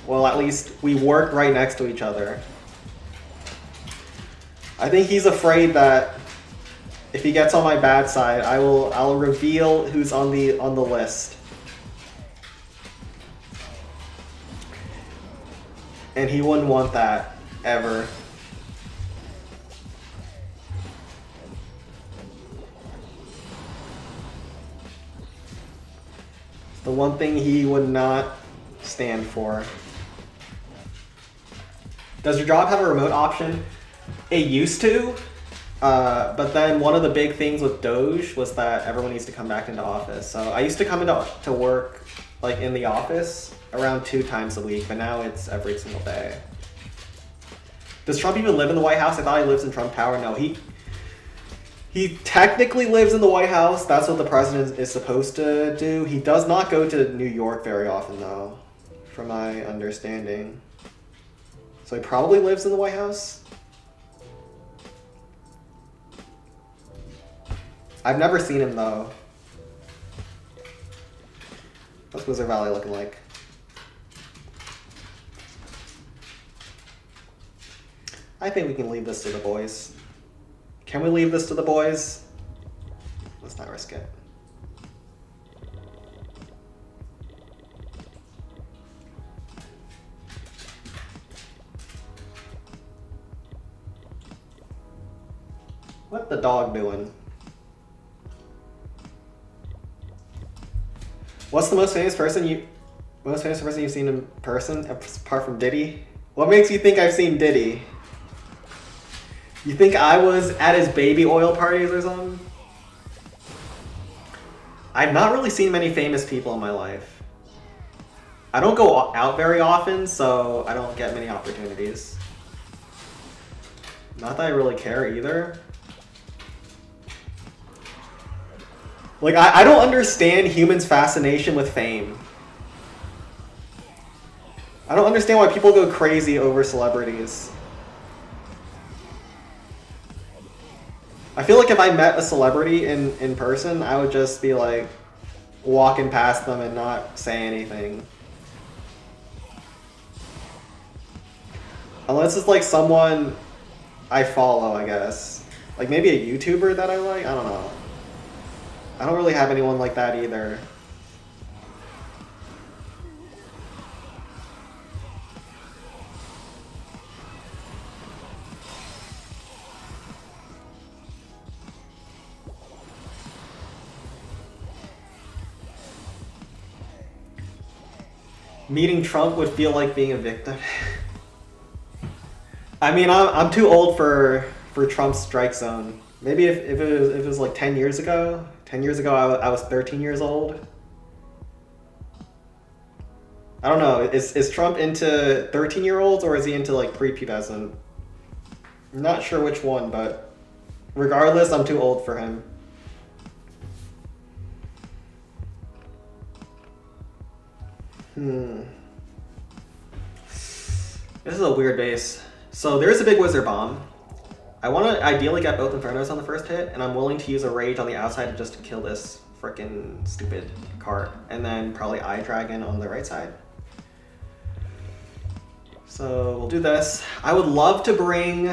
well, at least we work right next to each other. I think he's afraid that if he gets on my bad side, I'll reveal who's on the list. And he wouldn't want that, ever. The one thing he would not stand for. Does your job have a remote option? It used to, but then one of the big things with Doge was that everyone needs to come back into office. So I used to come into work like in the office around 2 times a week, but now it's every single day. Does Trump even live in the White House? I thought he lives in Trump Tower. No, he technically lives in the White House. That's what the president is supposed to do. He does not go to New York very often, though, from my understanding. So he probably lives in the White House. I've never seen him though. What's Wizard Valley looking like? I think we can leave this to the boys. Can we leave this to the boys? Let's not risk it. What the dog doing? What's the most famous person you've seen in person apart from Diddy? What makes you think I've seen Diddy? You think I was at his baby oil parties or something? I've not really seen many famous people in my life. I don't go out very often, so I don't get many opportunities. Not that I really care either. Like, I don't understand humans' fascination with fame. I don't understand why people go crazy over celebrities. I feel like if I met a celebrity in person, I would just be like walking past them and not say anything. Unless it's like someone I follow, I guess. Like maybe a YouTuber that I like, I don't know. I don't really have anyone like that either. Meeting Trump would feel like being a victim. I mean, I'm too old for Trump's strike zone. Maybe if it was like 10 years ago. 10 years ago, I was 13 years old. I don't know. Is Trump into 13-year-olds or is he into like prepubescent? I'm not sure which one, but regardless, I'm too old for him. This is a weird base. So there's a big Wizard Bomb. I want to ideally get both Infernos on the first hit, and I'm willing to use a Rage on the outside just to kill this frickin' stupid cart. And then probably Eye Dragon on the right side. So we'll do this. I would love to bring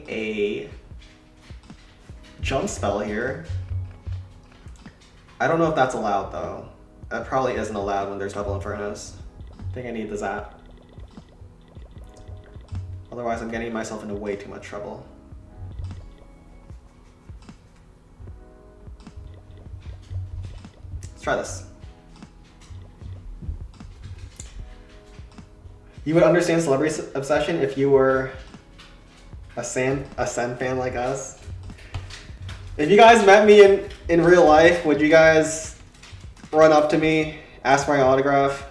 a jump spell here. I don't know if that's allowed though. That probably isn't allowed when there's double Infernos. I think I need the Zap. Otherwise I'm getting myself into way too much trouble. Let's try this. You would understand celebrity obsession if you were a Sen fan like us. If you guys met me in real life, would you guys run up to me, ask for my autograph?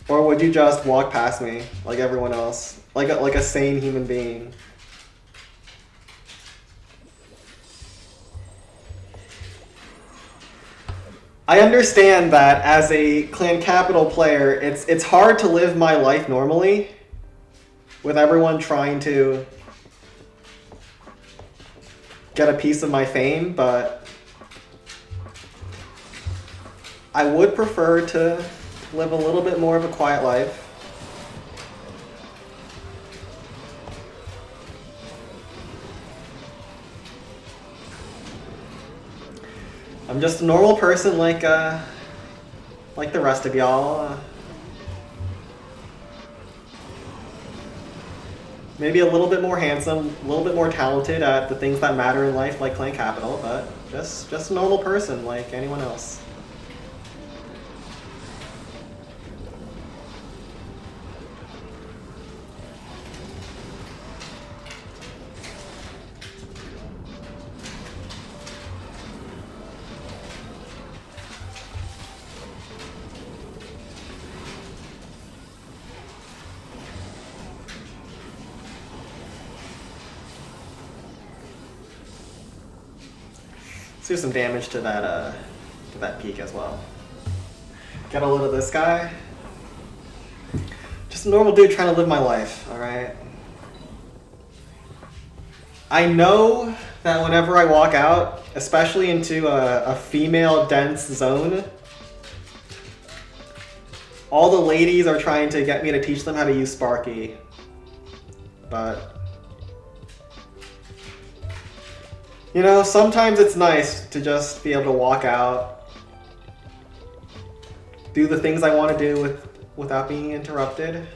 Or would you just walk past me like everyone else? Like a sane human being? I understand that as a Clan Capital player, it's hard to live my life normally with everyone trying to get a piece of my fame, but I would prefer to live a little bit more of a quiet life. I'm just a normal person like the rest of y'all. Maybe a little bit more handsome, a little bit more talented at the things that matter in life like Clan Capital, but just a normal person like anyone else. Let's do some damage to that peak as well. Get a load of this guy. Just a normal dude trying to live my life, alright? I know that whenever I walk out, especially into a female dense zone, all the ladies are trying to get me to teach them how to use Sparky. But, you know, sometimes it's nice to just be able to walk out, do the things I want to do without being interrupted.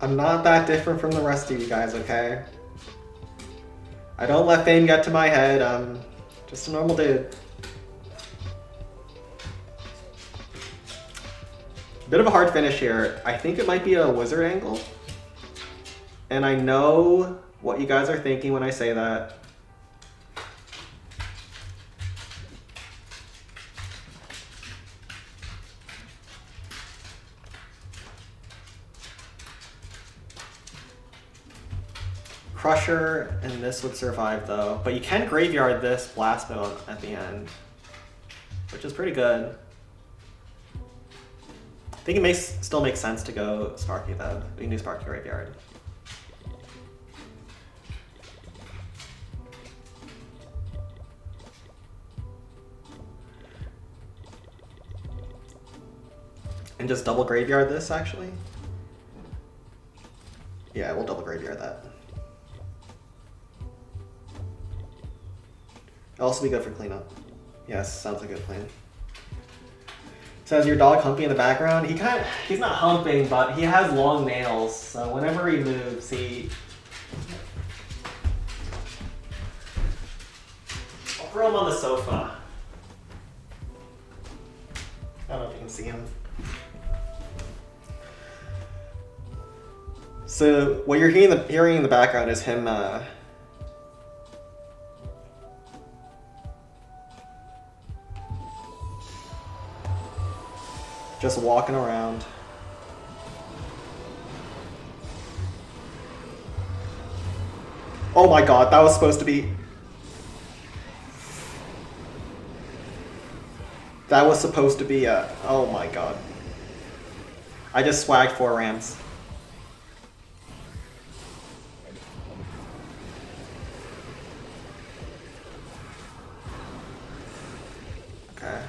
I'm not that different from the rest of you guys, okay? I don't let fame get to my head. I'm just a normal dude. Bit of a hard finish here. I think it might be a wizard angle. And I know what you guys are thinking when I say that. Crusher and this would survive though, but you can graveyard this blast mill at the end, which is pretty good. I think it still makes sense to go Sparky though. We can do Sparky graveyard. And just double graveyard this actually. Yeah, we'll double graveyard that. It'll also be good for cleanup. Yes, sounds like a good plan. Says your dog humping in the background. He's not humping, but he has long nails. So whenever he moves, I'll throw him on the sofa. I don't know if you can see him. So what you're hearing in the background is him just walking around. Oh my god, that was supposed to be... That was supposed to be a... Oh my god. I just swagged 4 Rams. Okay.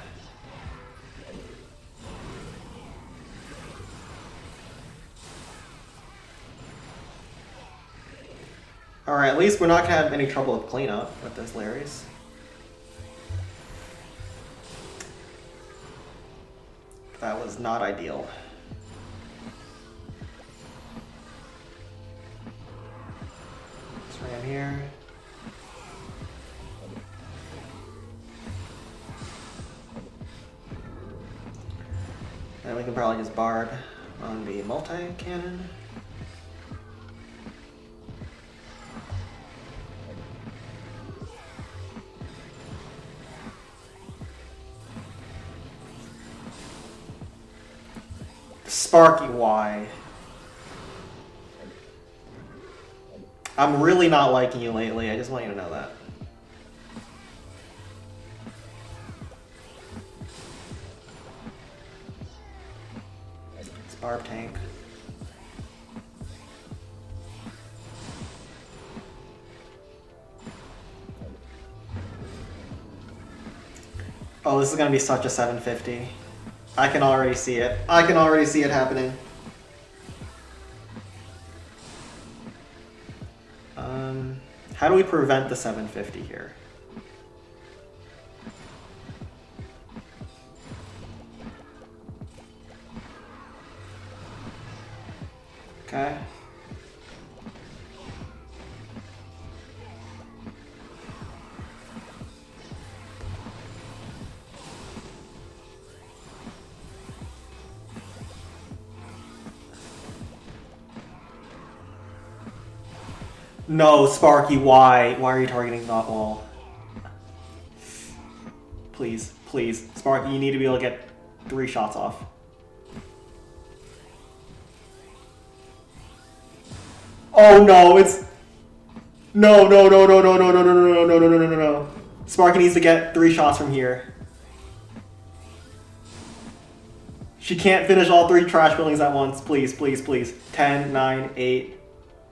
Alright, at least we're not gonna have any trouble with cleanup with this Larry's. That was not ideal. Just ran here. And we can probably just barb on the multi-cannon. Sparky Y. I'm really not liking you lately, I just want you to know that. It's Barb Tank. Oh, this is gonna be such a 750. I can already see it. I can already see it happening. How do we prevent the 750 here? Okay. No, Sparky, why? Why are you targeting that wall? Please, please. Sparky, you need to be able to get 3 shots off. Oh no, it's... No, no, no, no, no, no, no, no, no, no, no, no, no, no, no. Sparky needs to get 3 shots from here. She can't finish all 3 trash buildings at once. Please, please, please. 10, 9, 8,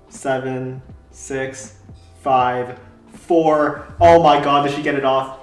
7, 6, 5, 4. Oh my god, did she get it off?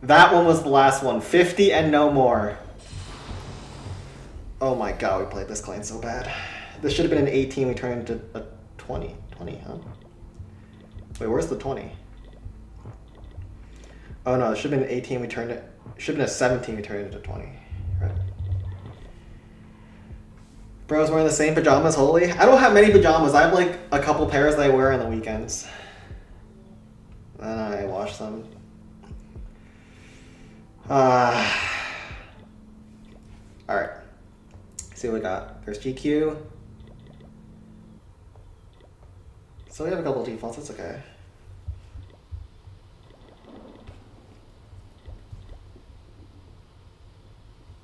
That one was the last one. 50 and no more. Oh my god, we played this clan so bad. This should have been an 18, we turned into a 20. 20, huh? Wait, where's the 20? Oh no, it should have been an 18, we turned it... should have been a 17, we turned it into 20. Right. Bro's wearing the same pajamas, holy? I don't have many pajamas. I have like a couple pairs that I wear on the weekends. Then I wash them. Alright. See what we got. There's GQ. So we have a couple of defaults, that's okay.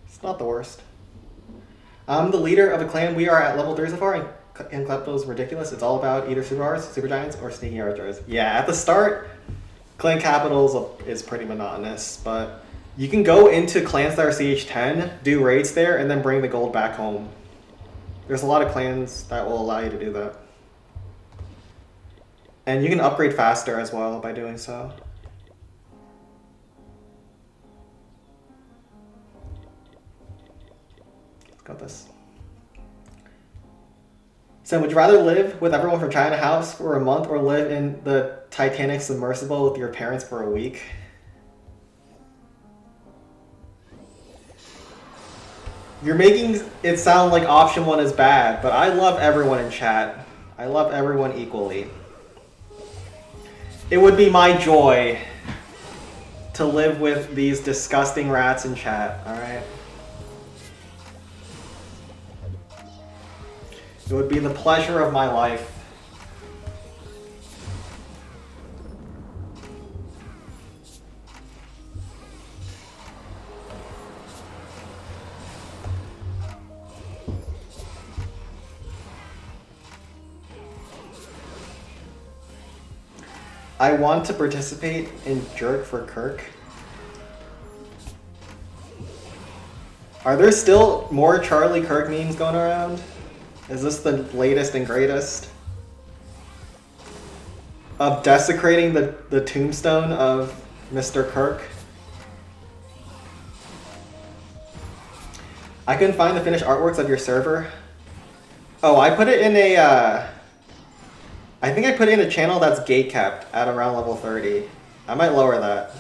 It's not the worst. I'm the leader of a clan. We are at level 3 so far, and Klepto is ridiculous. It's all about either Super R's, Super Giants, or Sneaky Archers. Yeah, at the start, Clan Capitals is pretty monotonous, but you can go into clans that are CH10, do raids there, and then bring the gold back home. There's a lot of clans that will allow you to do that. And you can upgrade faster as well by doing so. Got this. So would you rather live with everyone from China House for a month or live in the Titanic submersible with your parents for a week? You're making it sound like option 1 is bad, but I love everyone in chat. I love everyone equally. It would be my joy to live with these disgusting rats in chat, alright? It would be the pleasure of my life. I want to participate in Jerk for Kirk. Are there still more Charlie Kirk memes going around? Is this the latest and greatest? Of desecrating the tombstone of Mr. Kirk? I couldn't find the finished artworks of your server. Oh, I put it in a... I think I put it in a channel that's gatekept at around level 30. I might lower that.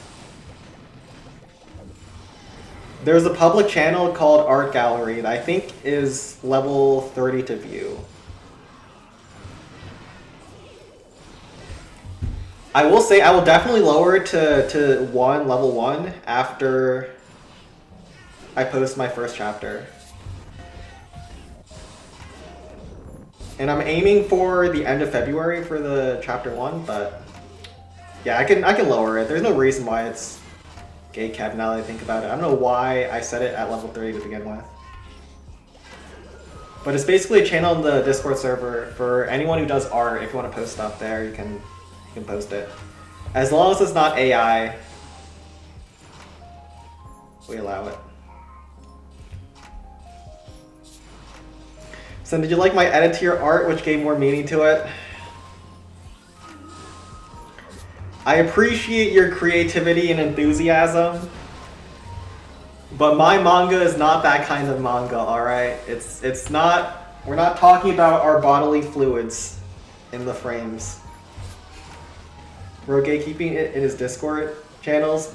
There's a public channel called Art Gallery that I think is level 30 to view. I will say I will definitely lower it to level 1 after I post my first chapter. And I'm aiming for the end of February for the chapter 1, but yeah, I can lower it. There's no reason why it's gatekept now that I think about it. I don't know why I set it at level 30 to begin with. But it's basically a channel on the Discord server for anyone who does art. If you want to post stuff there, you can post it. As long as it's not AI, we allow it. So did you like my edit to your art, which gave more meaning to it? I appreciate your creativity and enthusiasm, but my manga is not that kind of manga, alright? It's not, we're not talking about our bodily fluids in the frames. Rogue keeping it in his Discord channels.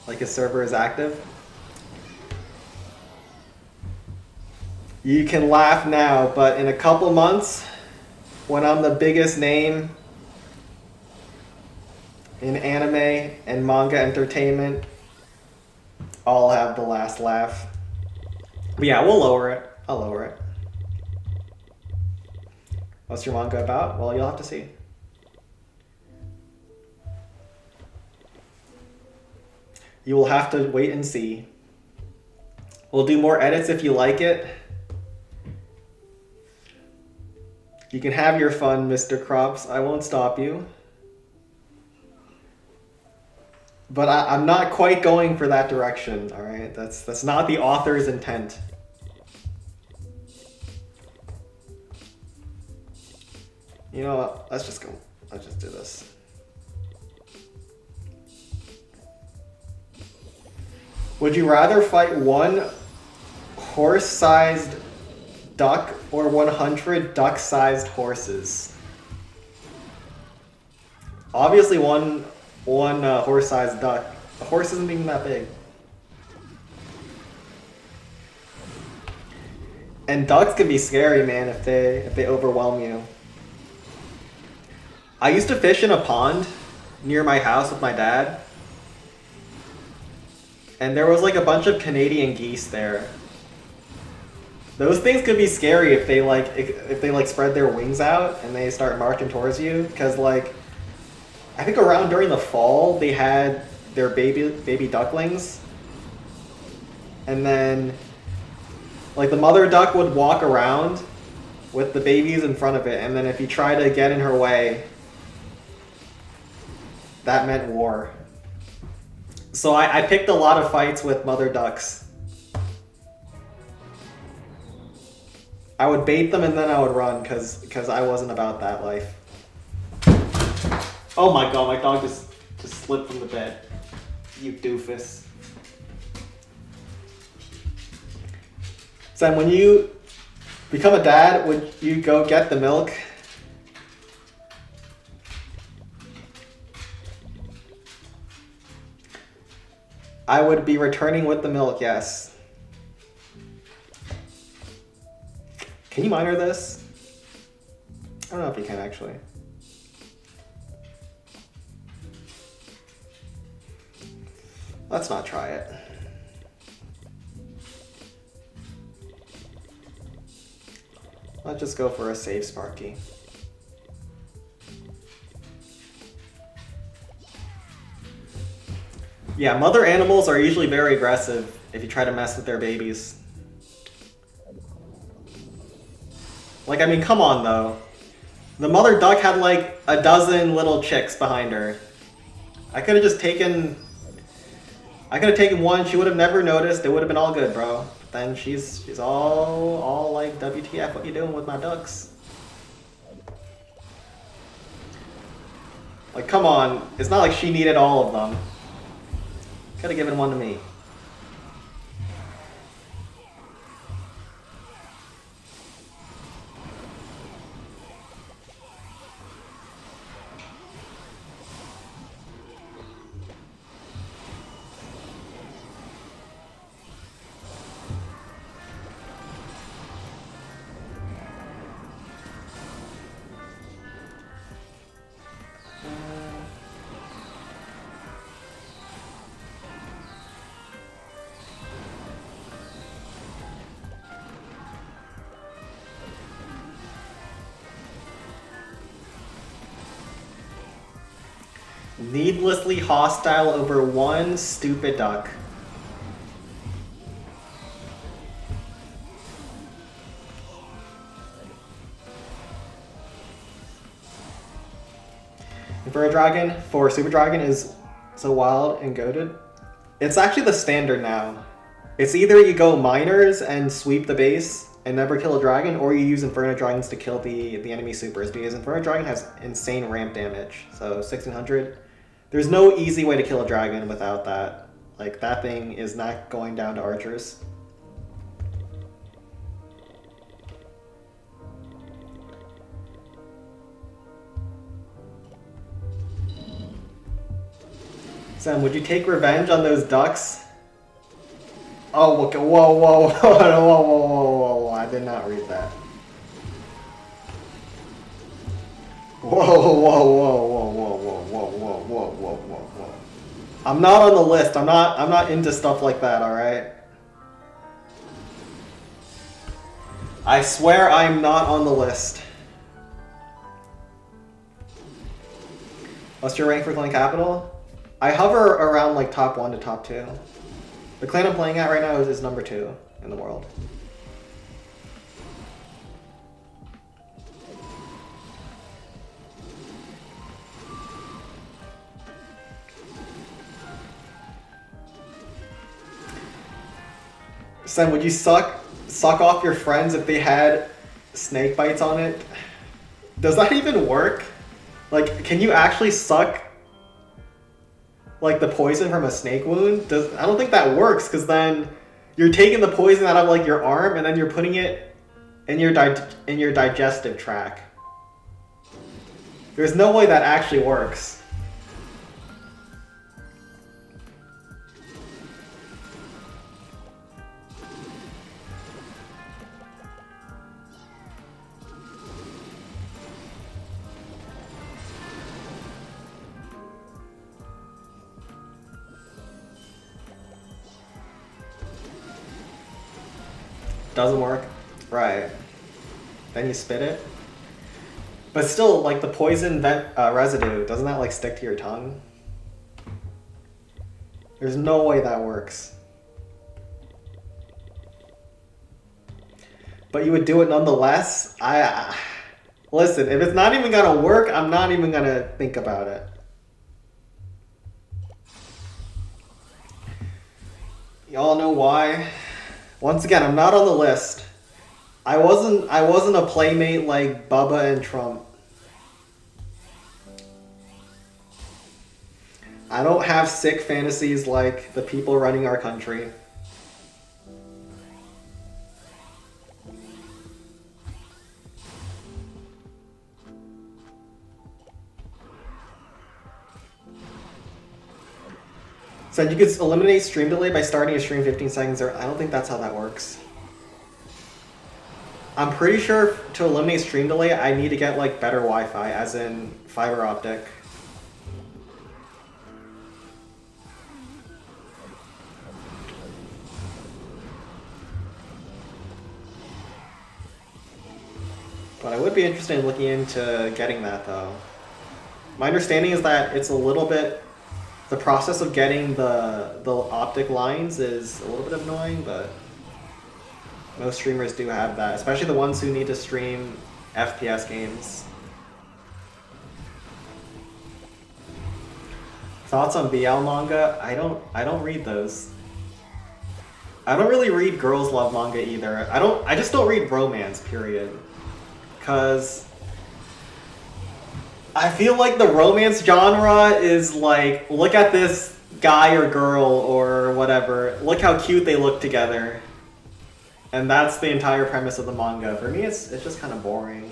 Like his server is active. You can laugh now, but in a couple months, when I'm the biggest name in anime and manga entertainment, I'll have the last laugh. But yeah, we'll lower it. I'll lower it. What's your manga about? Well, you'll have to see. You will have to wait and see. We'll do more edits if you like it. You can have your fun, Mr. Crops. I won't stop you. But I'm not quite going for that direction, all right? That's not the author's intent. You know what? Let's just go. Let's just do this. Would you rather fight one horse-sized duck or 100 duck-sized horses? Obviously one horse-sized duck. A horse isn't even that big. And ducks can be scary, man, if they overwhelm you. I used to fish in a pond near my house with my dad. And there was like a bunch of Canadian geese there. Those things could be scary if they spread their wings out and they start marching towards you, because like I think around during the fall they had their baby ducklings, and then like the mother duck would walk around with the babies in front of it, and then if you try to get in her way, that meant war. So I picked a lot of fights with mother ducks. I would bait them and then I would run because I wasn't about that life. Oh my god, my dog just slipped from the bed. You doofus. Sam, when you become a dad, would you go get the milk? I would be returning with the milk, yes. Can you miner this? I don't know if you can actually. Let's not try it. Let's just go for a save Sparky. Yeah, mother animals are usually very aggressive if you try to mess with their babies. Like, I mean, come on though. The mother duck had like a dozen little chicks behind her. I could have taken one, she would have never noticed, it would have been all good, bro. But then she's all like, WTF, what you doing with my ducks? Like, come on, it's not like she needed all of them. Could have given one to me. Needlessly hostile over one stupid duck. Inferno Dragon for Super Dragon is so wild and goated. It's actually the standard now. It's either you go miners and sweep the base and never kill a dragon, or you use Inferno Dragons to kill the enemy supers, because Inferno Dragon has insane ramp damage. So 1600. There's no easy way to kill a dragon without that. Like, that thing is not going down to archers. Sam, would you take revenge on those ducks? Oh, okay. Whoa, whoa, whoa, whoa, whoa, whoa, whoa. I did not read that. Whoa, whoa, whoa, whoa, whoa, whoa, whoa, whoa, whoa, whoa, whoa. I'm not on the list. I'm not into stuff like that, alright? I swear I'm not on the list. What's your rank for Clan Capital? I hover around like top 1 to top 2. The clan I'm playing at right now is number 2 in the world. Sam, would you suck off your friends if they had snake bites on it? Does that even work? Like, can you actually suck like the poison from a snake wound? I don't think that works, because then you're taking the poison out of like your arm and then you're putting it in your digestive tract. There's no way that actually works. Doesn't work? Right. Then you spit it? But still, like, the poison residue, doesn't that, like, stick to your tongue? There's no way that works. But you would do it nonetheless? Listen, if it's not even gonna work, I'm not even gonna think about it. Y'all know why? Once again, I'm not on the list. I wasn't a playmate like Bubba and Trump. I don't have sick fantasies like the people running our country. So you could eliminate stream delay by starting a stream 15 seconds early. I don't think that's how that works. I'm pretty sure to eliminate stream delay, I need to get like better Wi-Fi, as in fiber optic. But I would be interested in looking into getting that though. My understanding is that it's a little bit... The process of getting the optic lines is a little bit annoying, but most streamers do have that, especially the ones who need to stream FPS games. Thoughts on BL manga? I don't read those. I don't really read girls love manga either. I just don't read romance, period. 'Cause I feel like the romance genre is like, look at this guy or girl or whatever, look how cute they look together. And that's the entire premise of the manga. For me, it's just kind of boring.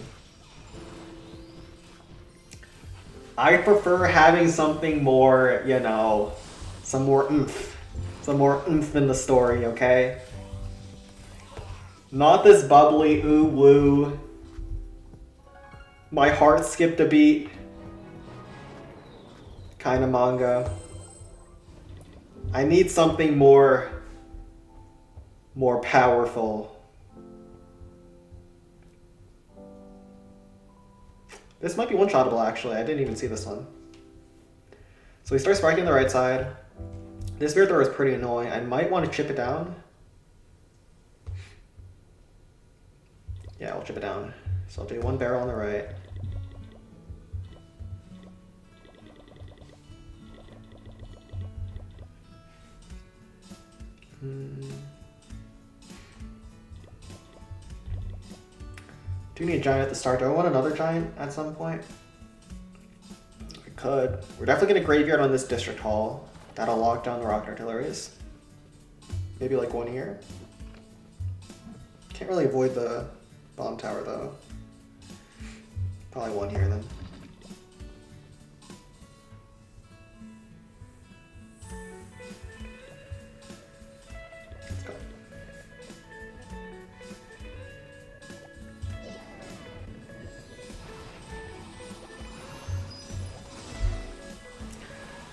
I prefer having something more, you know, some more oomph in the story, okay? Not this bubbly, ooh woo, my heart skipped a beat kind of manga. I need something more powerful. This might be one-shottable actually, I didn't even see this one. So we start spiking the right side. This Spirit Thrower is pretty annoying. I might want to chip it down. Yeah, I'll chip it down. So I'll do one barrel on the right. Do need a giant at the start. Do I want another giant at some point? I could. We're definitely gonna graveyard on this district hall. That'll lock down the rocket artilleries. Maybe like one here. Can't really avoid the bomb tower though. Probably one here then.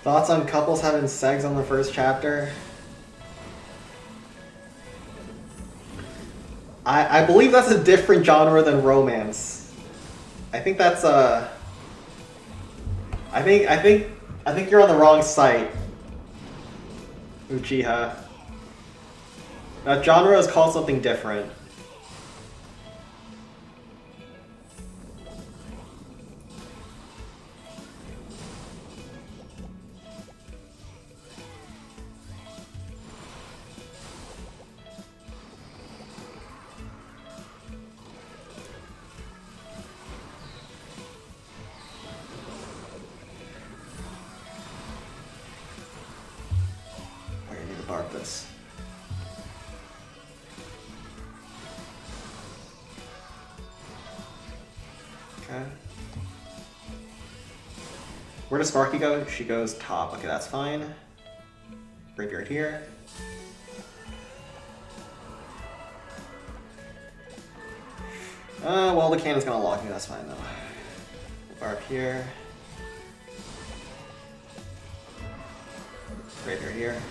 Thoughts on couples having sex on the first chapter? I believe that's a different genre than romance. I think that's a. I think you're on the wrong site, Uchiha. That genre is called something different. Where do you need to bark this? Okay. Where does Sparky go? She goes top. Okay, that's fine. Graveyard here. Well, the cannon's gonna lock me. That's fine though. Barb here. Graveyard here.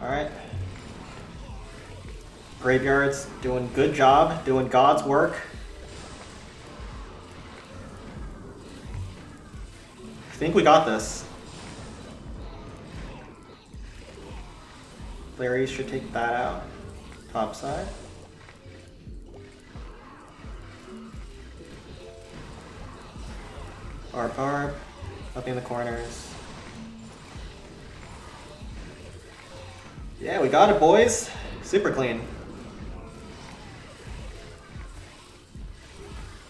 Alright. Graveyard's doing good job, doing God's work. I think we got this. Larry should take that out. Top side. Barb. Nothing in the corners. Yeah, we got it, boys. Super clean.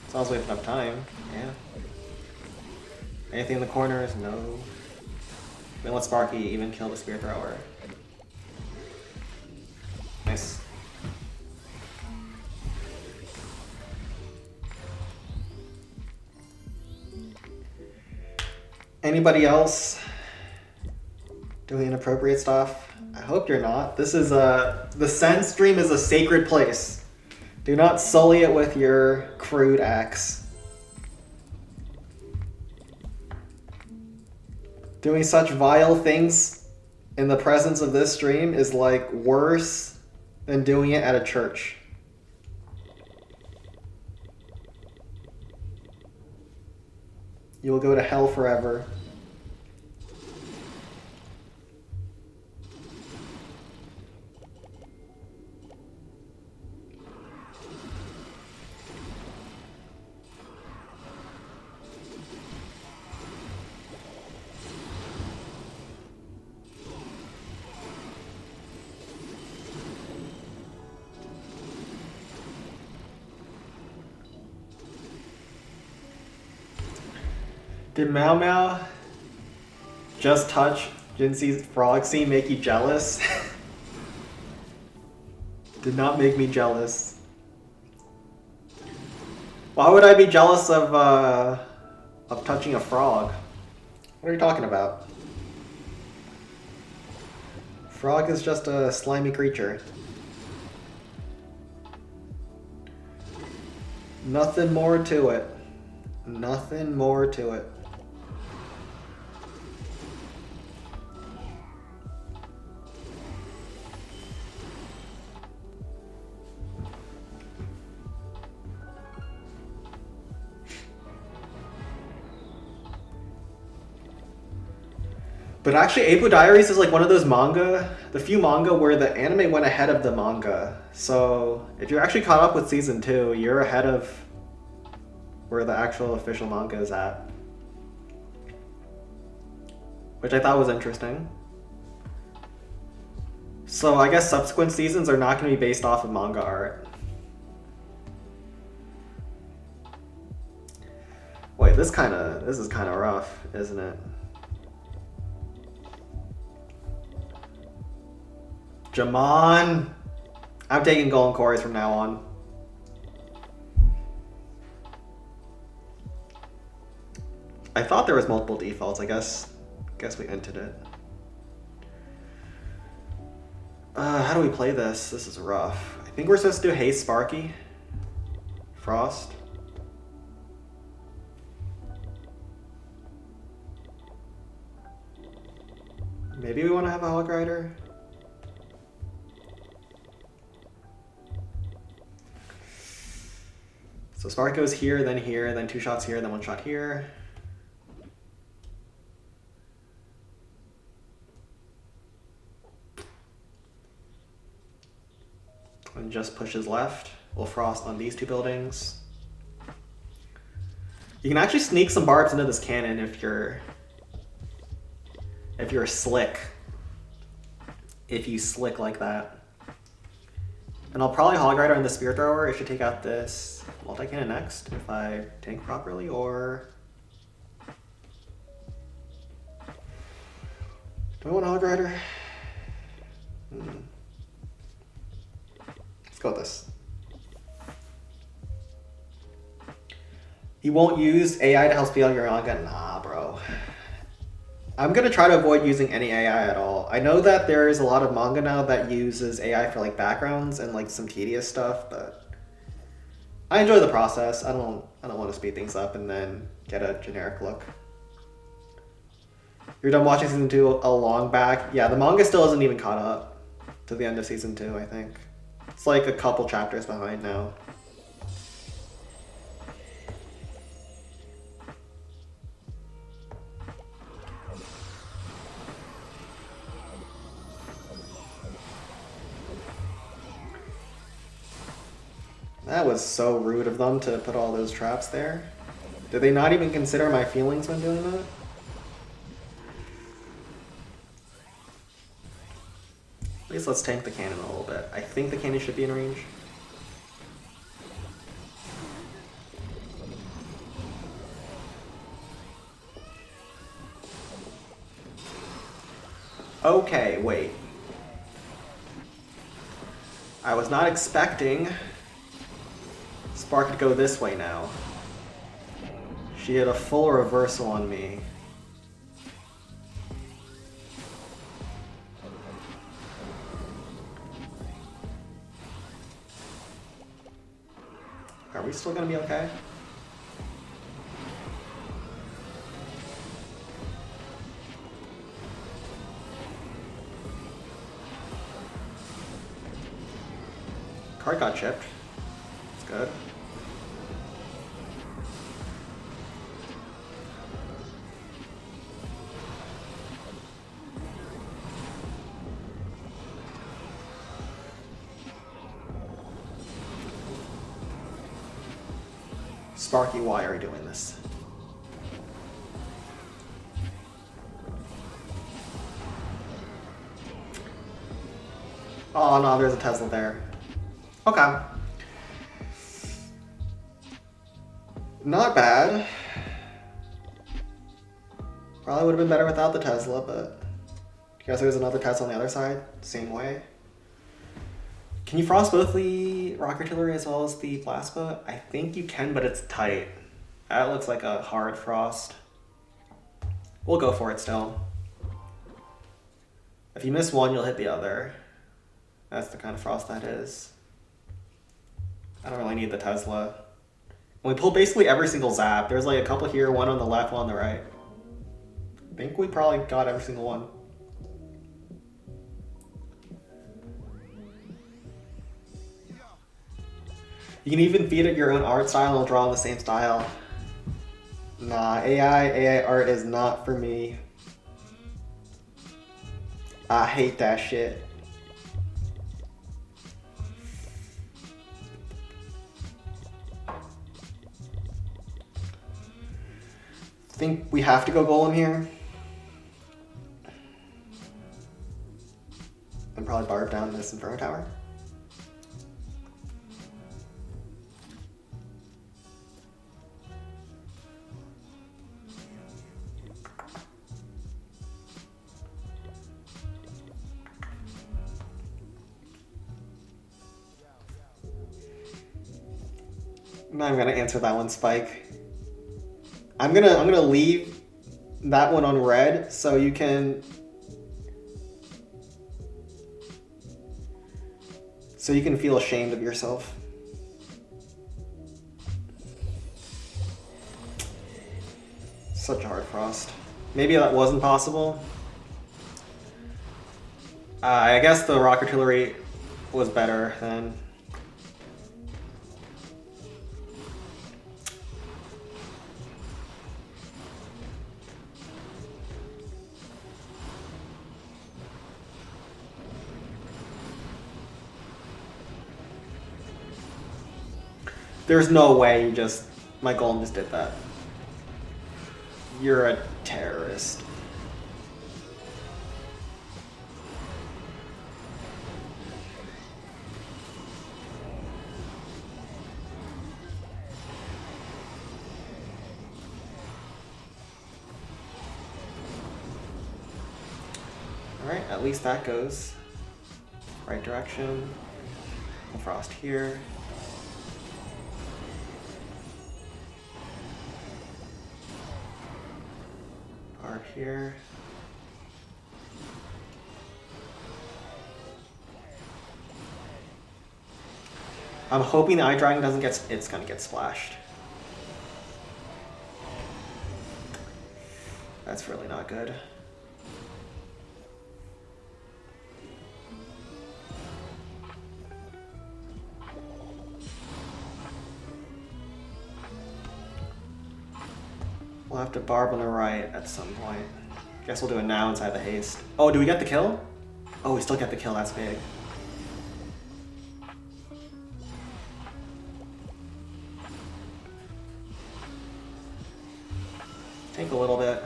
As long as we have enough time. Yeah. Anything in the corners? No. Then let Sparky even kill the spear thrower. Nice. Anybody else doing inappropriate stuff? I hope you're not. This is the Sen stream is a sacred place. Do not sully it with your crude acts. Doing such vile things in the presence of this stream is like worse than doing it at a church. You will go to hell forever. Did Mao Mao just touch Jinxie's frog scene make you jealous? Did not make me jealous. Why would I be jealous of touching a frog? What are you talking about? Frog is just a slimy creature. Nothing more to it. Nothing more to it. But actually, Apu Diaries is like one of those manga, the few manga where the anime went ahead of the manga. So if you're actually caught up with season 2, you're ahead of where the actual official manga is at. Which I thought was interesting. So I guess subsequent seasons are not going to be based off of manga art. Wait, this is kind of rough, isn't it? Jamon! I'm taking Golden Quarries from now on. I thought there was multiple defaults. I guess we entered it. How do we play this? This is rough. I think we're supposed to do Haste Sparky. Frost. Maybe we want to have a Hog Rider. So Spark goes here, then 2 shots here, then 1 shot here. And just pushes left. We'll Frost on these 2 buildings. You can actually sneak some barbs into this cannon if you're slick. If you slick like that. And I'll probably Hog Rider on the Spear Thrower. It should take out this multi-cannon next if I tank properly, or... Do I want a Hog Rider? Let's go with this. You won't use AI to help speed up your manga? Nah, bro. I'm gonna try to avoid using any AI at all. I know that there is a lot of manga now that uses AI for like backgrounds and like some tedious stuff, but I enjoy the process. I don't want to speed things up and then get a generic look. You're done watching season 2 a long back. Yeah, the manga still isn't even caught up to the end of season 2, I think. It's like a couple chapters behind now. That was so rude of them to put all those traps there. Did they not even consider my feelings when doing that? At least let's tank the cannon a little bit. I think the cannon should be in range. Okay, wait. I was not expecting Spark to go this way now. She had a full reversal on me. Are we still gonna be okay? Card got chipped. That's good. Sparky, why are you doing this? Oh no, there's a Tesla there. Okay. Not bad. Probably would have been better without the Tesla, but I guess there's another Tesla on the other side, same way. Can you Frost both the Rock Artillery as well as the Plasma? I think you can, but it's tight. That looks like a hard Frost. We'll go for it still. If you miss one, you'll hit the other. That's the kind of Frost that is. I don't really need the Tesla. And we pulled basically every single zap. There's like a couple here, one on the left, one on the right. I think we probably got every single one. You can even feed it your own art style and it'll draw in the same style. Nah, AI art is not for me. I hate that shit. Think we have to go Golem here. And probably barb down this Inferno Tower. I'm not gonna answer that one, Spike. I'm gonna leave that one on red so you can feel ashamed of yourself. Such a hard frost. Maybe that wasn't possible. I guess the rock artillery was better then. There's no way my golem just did that. You're a terrorist. Alright, at least that goes right direction. Frost here. Barb here. I'm hoping the Eye Dragon doesn't get... It's gonna get splashed. That's really not good. We'll have to barb on the right at some point. Guess we'll do it now inside the haste. Oh, do we get the kill? Oh, we still get the kill, that's big. Take a little bit.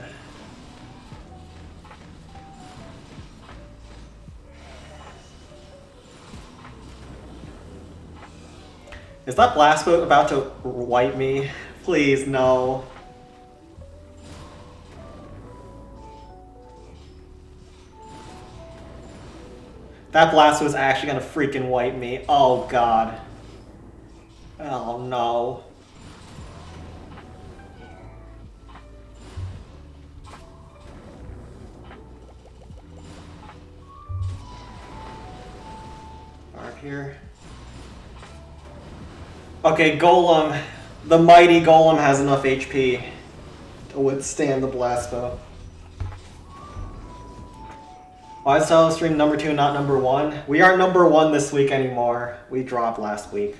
Is that blast boat about to wipe me? Please, no. That blast was actually gonna freaking wipe me. Oh god. Oh no. Barb here. Okay, Golem. The mighty Golem has enough HP to withstand the blast bow. Why is Solo Stream number 2 not number 1? We aren't number 1 this week anymore. We dropped last week.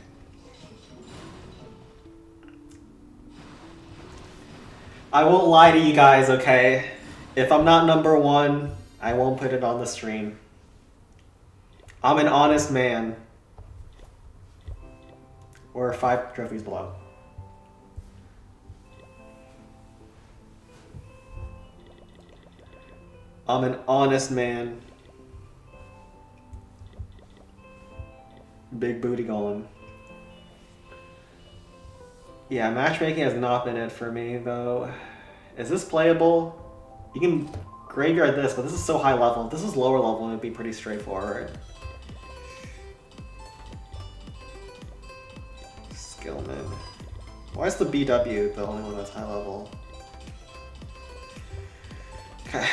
I won't lie to you guys, okay? If I'm not number 1, I won't put it on the stream. I'm an honest man. Or 5 trophies below. I'm an honest man. Big booty Golem. Yeah, matchmaking has not been it for me, though. Is this playable? You can graveyard this, but this is so high level. If this is lower level, it would be pretty straightforward. Skillman. Why is the BW the only one that's high level? Okay.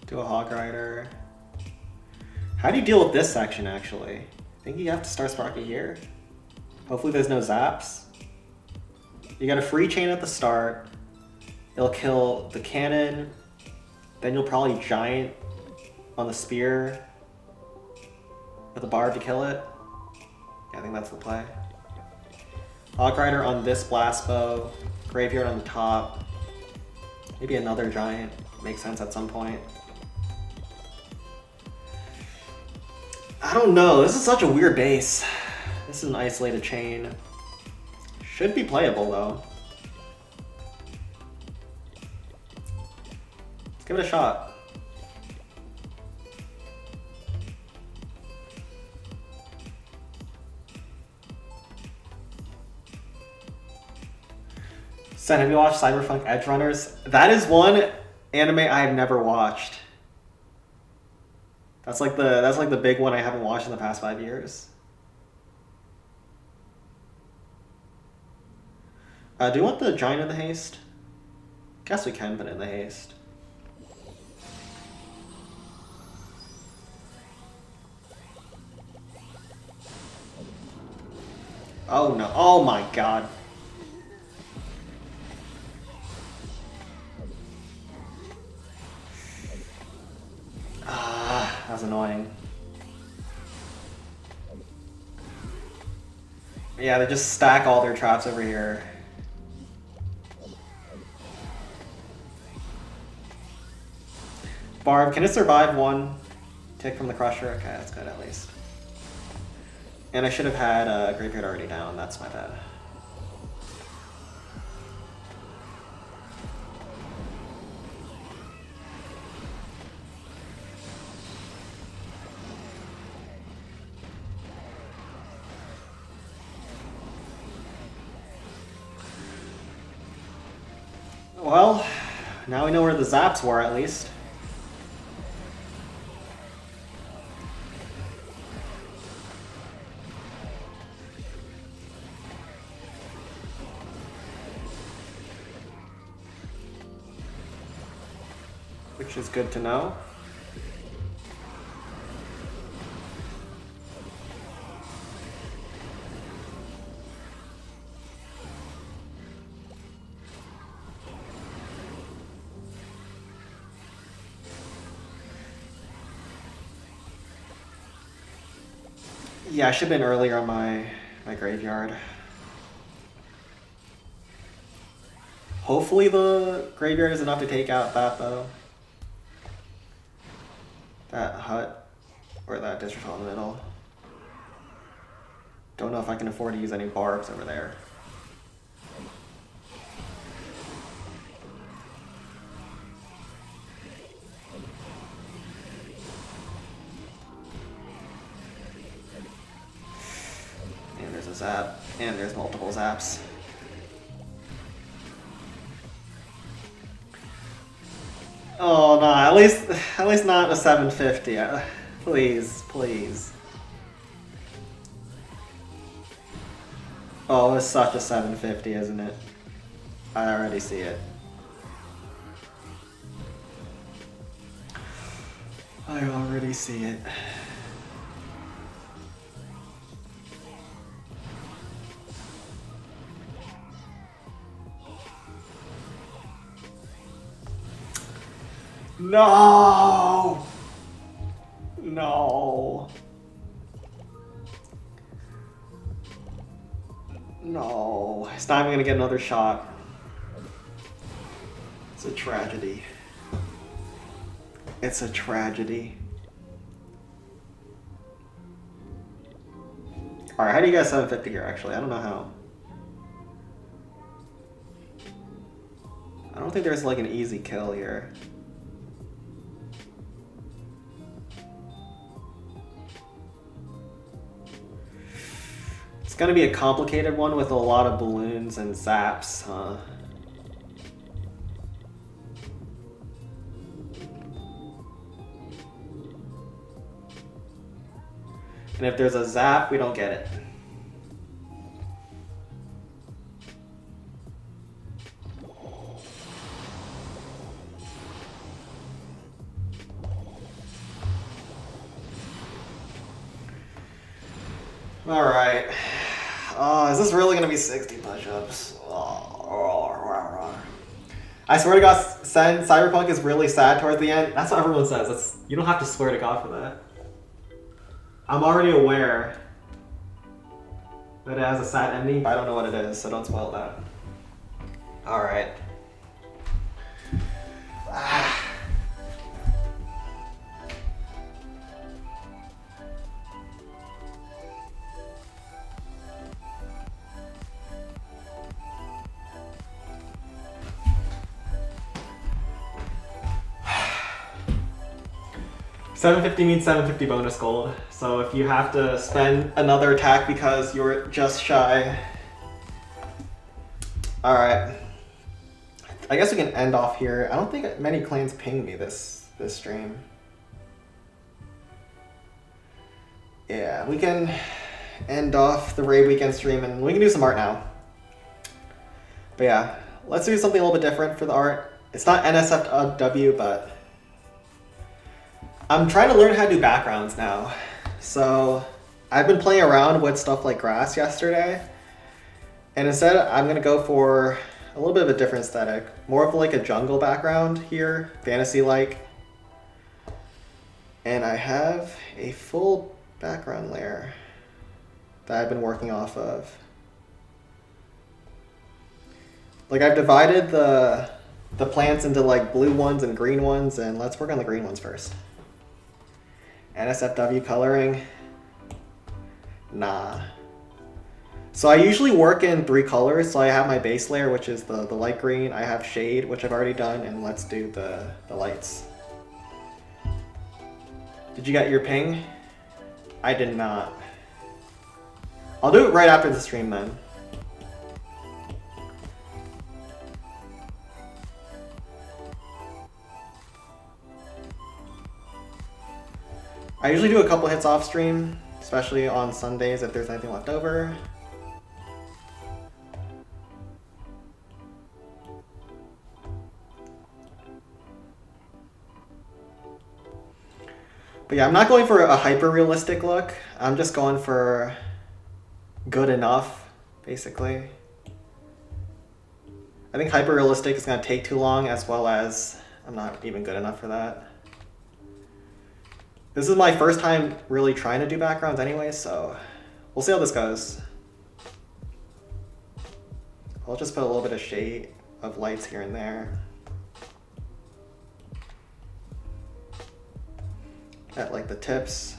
Do a Hog Rider. How do you deal with this section, actually? I think you have to start Sparky here. Hopefully there's no zaps. You got a free chain at the start. It'll kill the cannon. Then you'll probably giant on the spear with a barb to kill it. Yeah, I think that's the play. Hog Rider on this blast bow. Graveyard on the top. Maybe another giant. Makes sense at some point. I don't know. This is such a weird base. This is an isolated chain. Should be playable though. Let's give it a shot. Sen, have you watched Cyberpunk Edge Runners? That is one anime I have never watched. That's like the big one I haven't watched in the past 5 years. Do you want the giant in the haste? Guess we can put it in the haste. Oh no, oh my god. Ah, that's annoying. Yeah, they just stack all their traps over here. Barb, can it survive one tick from the Crusher? Okay, that's good at least. And I should have had a Graveyard already down, that's my bad. Well, now we know where the zaps were at least. Which is good to know. Yeah, I should have been earlier on my graveyard. Hopefully the graveyard is enough to take out that though. That hut or that district hall in the middle. Don't know if I can afford to use any barbs over there. And there's a zap, and there's multiple zaps. Oh no, at least not a 750. Please, please. Oh, it's such a 750, isn't it? I already see it. I already see it. No! No. No. It's not even gonna get another shot. It's a tragedy. It's a tragedy. Alright, how do you guys 750 here actually? I don't know how. I don't think there's like an easy kill here. It's gonna be a complicated one with a lot of balloons and zaps, huh? And if there's a zap, we don't get it. All right. Is this really gonna be 60 push-ups? I swear to God, Cyberpunk is really sad towards the end. That's what everyone says. You don't have to swear to God for that. I'm already aware that it has a sad ending, but I don't know what it is, so don't spoil that. All right. $750 means 750 bonus gold. So if you have to spend another attack because you're just shy. Alright. I guess we can end off here. I don't think many clans ping me this stream. Yeah, we can end off the Raid Weekend stream and we can do some art now. But yeah, let's do something a little bit different for the art. It's not NSFW, but I'm trying to learn how to do backgrounds now. So I've been playing around with stuff like grass yesterday, and instead I'm gonna go for a little bit of a different aesthetic, more of like a jungle background here, fantasy-like. And I have a full background layer that I've been working off of. Like I've divided the plants into like blue ones and green ones, and let's work on the green ones first. NSFW coloring. Nah. So I usually work in 3 colors. So I have my base layer, which is the light green. I have shade, which I've already done, and let's do the lights. Did you get your ping? I did not. I'll do it right after the stream then. I usually do a couple hits off stream, especially on Sundays if there's anything left over. But yeah, I'm not going for a hyper-realistic look. I'm just going for good enough, basically. I think hyper-realistic is going to take too long, as well as I'm not even good enough for that. This is my first time really trying to do backgrounds anyway, so we'll see how this goes. I'll just put a little bit of shade of lights here and there. At like the tips.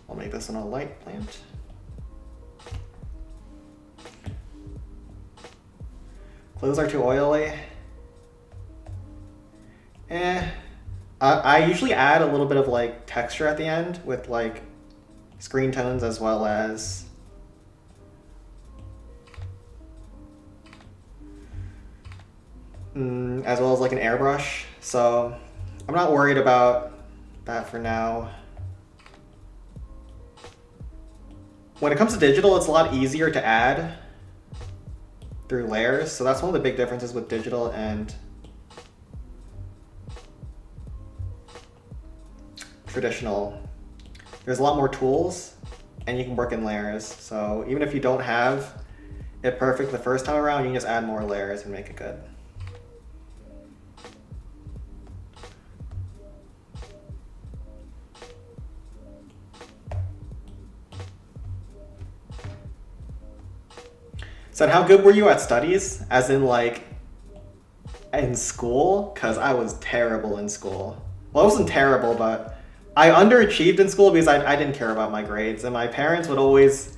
I'll make this one a light plant. Clothes are too oily. I usually add a little bit of like texture at the end with like screen tones as well as like an airbrush. So I'm not worried about that for now. When it comes to digital, it's a lot easier to add through layers. So that's one of the big differences with digital and traditional. There's a lot more tools and you can work in layers. So even if you don't have it perfect the first time around, you can just add more layers and make it good. So how good were you at studies? As in like in school? Because I was terrible in school. Well, I wasn't terrible, but I underachieved in school because I didn't care about my grades. And my parents would always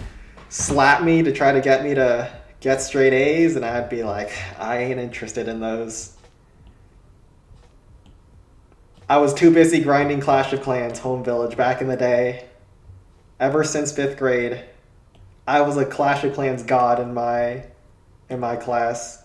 slap me to try to get me to get straight A's. And I'd be like, I ain't interested in those. I was too busy grinding Clash of Clans Home Village back in the day. Ever since 5th grade. I was a Clash of Clans god in my class.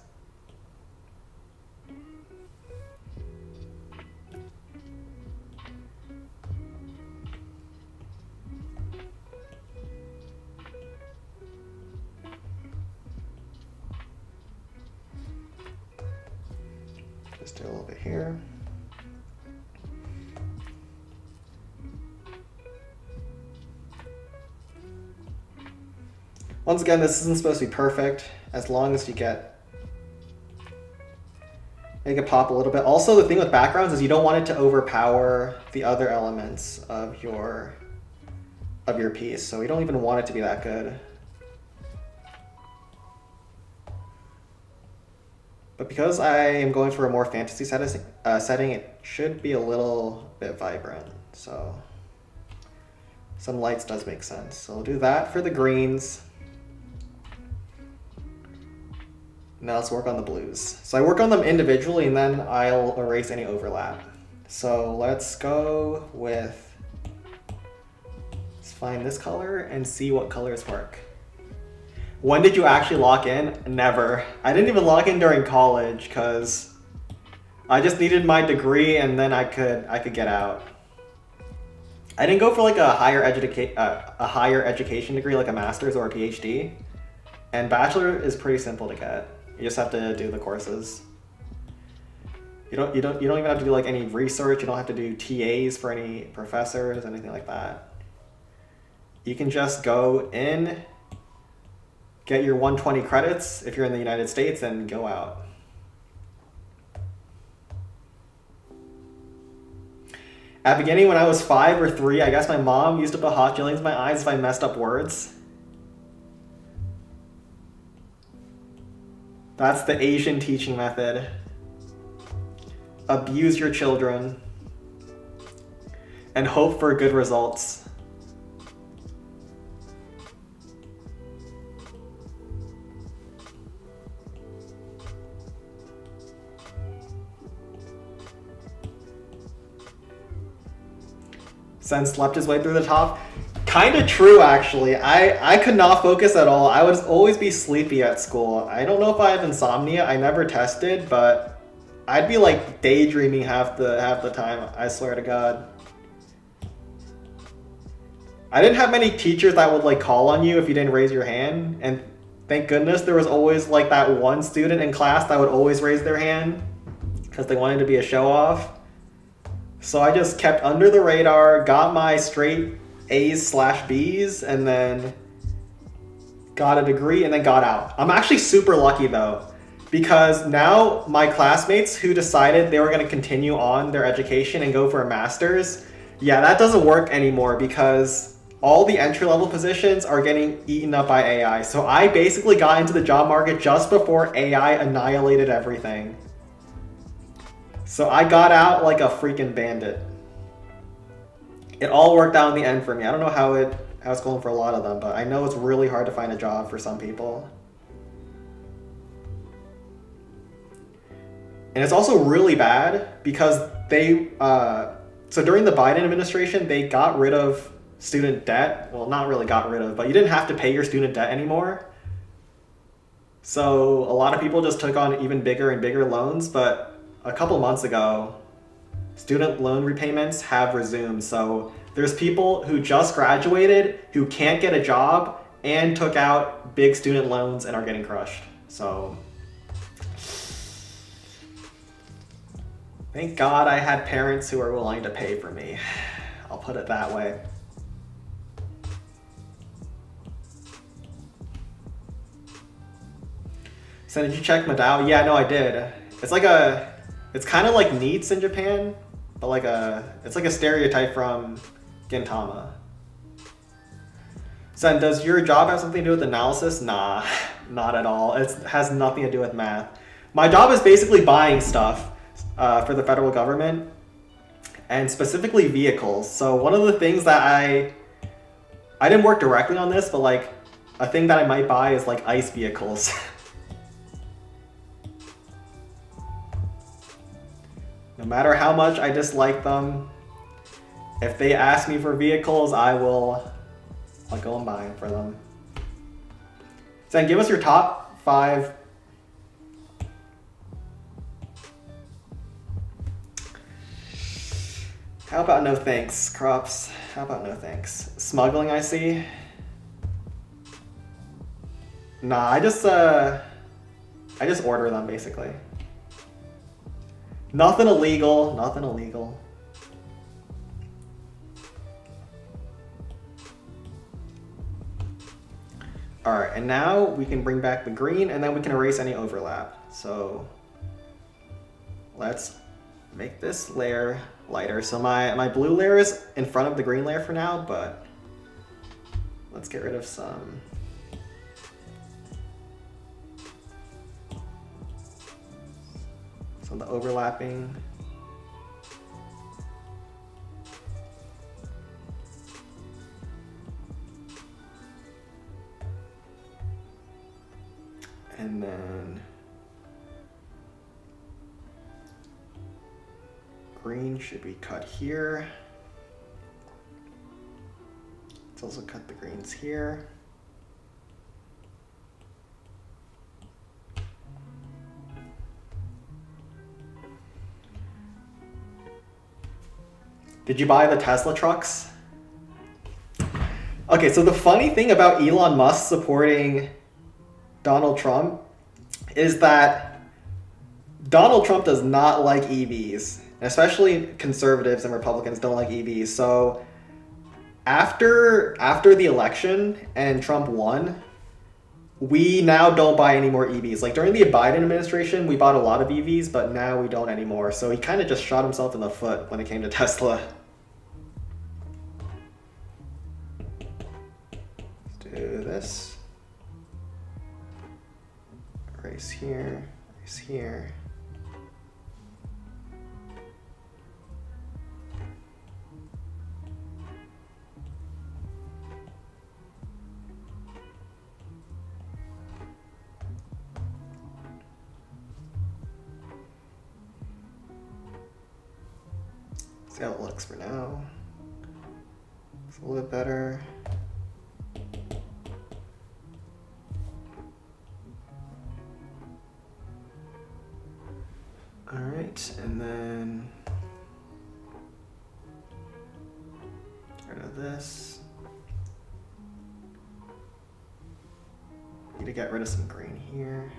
Just do a little bit here. Once again, this isn't supposed to be perfect, as long as you make it pop a little bit. Also, the thing with backgrounds is you don't want it to overpower the other elements of your piece, so you don't even want it to be that good. But because I am going for a more fantasy setting, it should be a little bit vibrant, so some lights does make sense. So we'll do that for the greens. Now let's work on the blues. So I work on them individually and then I'll erase any overlap. So let's go with, let's find this color and see what colors work. When did you actually lock in? Never. I didn't even lock in during college because I just needed my degree and then I could get out. I didn't go for like a higher education degree, like a master's or a PhD. And bachelor is pretty simple to get. You just have to do the courses. You don't even have to do like any research. You don't have to do TAs for any professors, anything like that. You can just go in, get your 120 credits if you're in the United States, and go out. At the beginning, when I was 5 or 3, I guess my mom used to put hot jellies in my eyes if I messed up words. That's the Asian teaching method. Abuse your children and hope for good results. Sen slept his way through the top. Kind of true, actually. I could not focus at all. I would always be sleepy at school. I don't know if I have insomnia. I never tested, but I'd be like daydreaming half the time. I swear to God. I didn't have many teachers that would like call on you if you didn't raise your hand, and thank goodness there was always like that one student in class that would always raise their hand because they wanted to be a show-off. So I just kept under the radar, got my straight A's/B's, and then got a degree and then got out. I'm actually super lucky though, because now my classmates who decided they were going to continue on their education and go for a master's, yeah, that doesn't work anymore because all the entry-level positions are getting eaten up by AI. So I basically got into the job market just before AI annihilated everything. So I got out like a freaking bandit. It all worked out in the end for me. I don't know how it's going for a lot of them, but I know it's really hard to find a job for some people. And it's also really bad because they, so during the Biden administration, they got rid of student debt. Well, not really got rid of, but you didn't have to pay your student debt anymore. So a lot of people just took on even bigger and bigger loans, but a couple months ago, student loan repayments have resumed. So there's people who just graduated who can't get a job and took out big student loans and are getting crushed. So thank God I had parents who are willing to pay for me. I'll put it that way. So did you check Madao? Yeah, no, I did. It's kind of like NEETs in Japan, but it's like a stereotype from Gintama. Sen, does your job have something to do with analysis? Nah, not at all. It has nothing to do with math. My job is basically buying stuff for the federal government, and specifically vehicles. So one of the things that I didn't work directly on this, but like a thing that I might buy is like ICE vehicles. No matter how much I dislike them, if they ask me for vehicles, I'll go and buy for them. So then give us your top 5. How about no thanks, Crops? How about no thanks? Smuggling, I see. Nah, I just order them basically. Nothing illegal, nothing illegal. All right, and now we can bring back the green and then we can erase any overlap. So let's make this layer lighter. So my blue layer is in front of the green layer for now, but let's get rid of some. So the overlapping. And then green should be cut here. Let's also cut the greens here. Did you buy the Tesla trucks? Okay, so the funny thing about Elon Musk supporting Donald Trump is that Donald Trump does not like EVs, especially conservatives and Republicans don't like EVs. So after the election and Trump won, we now don't buy any more EVs. Like during the Biden administration, we bought a lot of EVs, but now we don't anymore. So he kind of just shot himself in the foot when it came to Tesla. Let's do this. Erase here, erase here. See how it looks for now. It's a little bit better. All right, and then get rid of this. Need to get rid of some green here.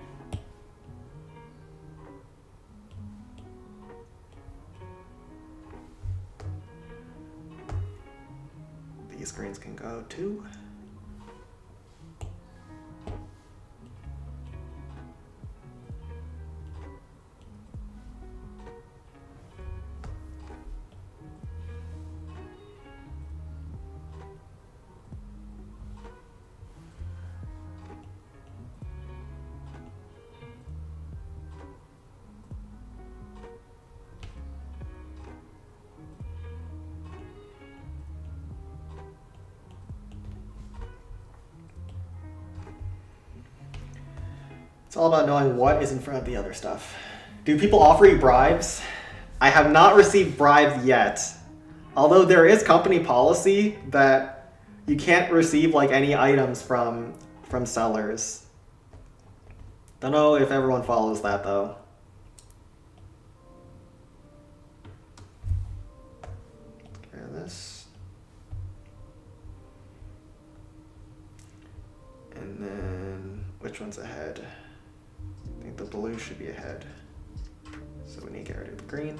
These greens can go too. It's all about knowing what is in front of the other stuff. Do people offer you bribes? I have not received bribes yet. Although there is company policy that you can't receive like any items from sellers. Don't know if everyone follows that though. Okay, this. And then which one's ahead? I think the blue should be ahead. So we need to get rid of the green.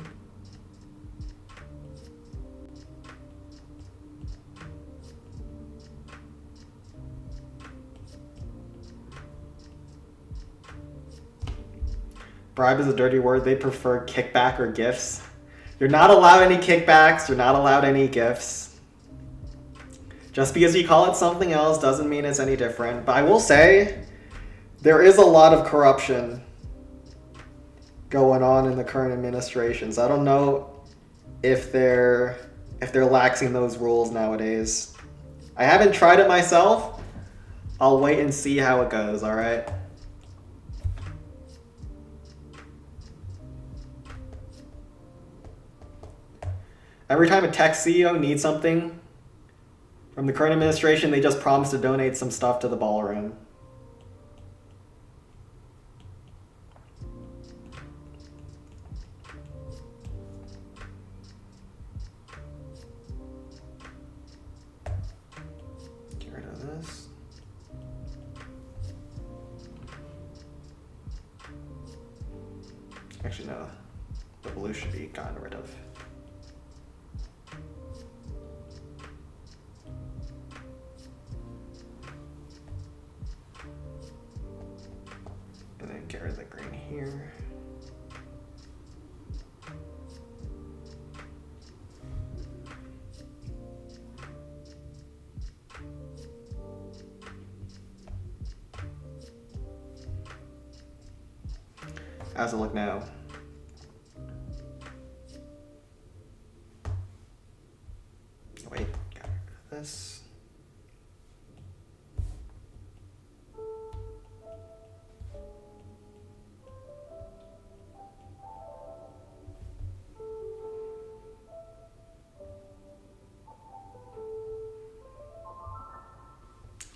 Bribe is a dirty word. They prefer kickback or gifts. You're not allowed any kickbacks. You're not allowed any gifts. Just because you call it something else doesn't mean it's any different. But I will say, there is a lot of corruption going on in the current administration. So I don't know if they're laxing those rules nowadays. I haven't tried it myself. I'll wait and see how it goes, all right? Every time a tech CEO needs something from the current administration, they just promise to donate some stuff to the ballroom. Get rid of this. Actually, no. The blue should be gotten rid of. And then get rid of the green here. How's it look now? Wait, got rid of this.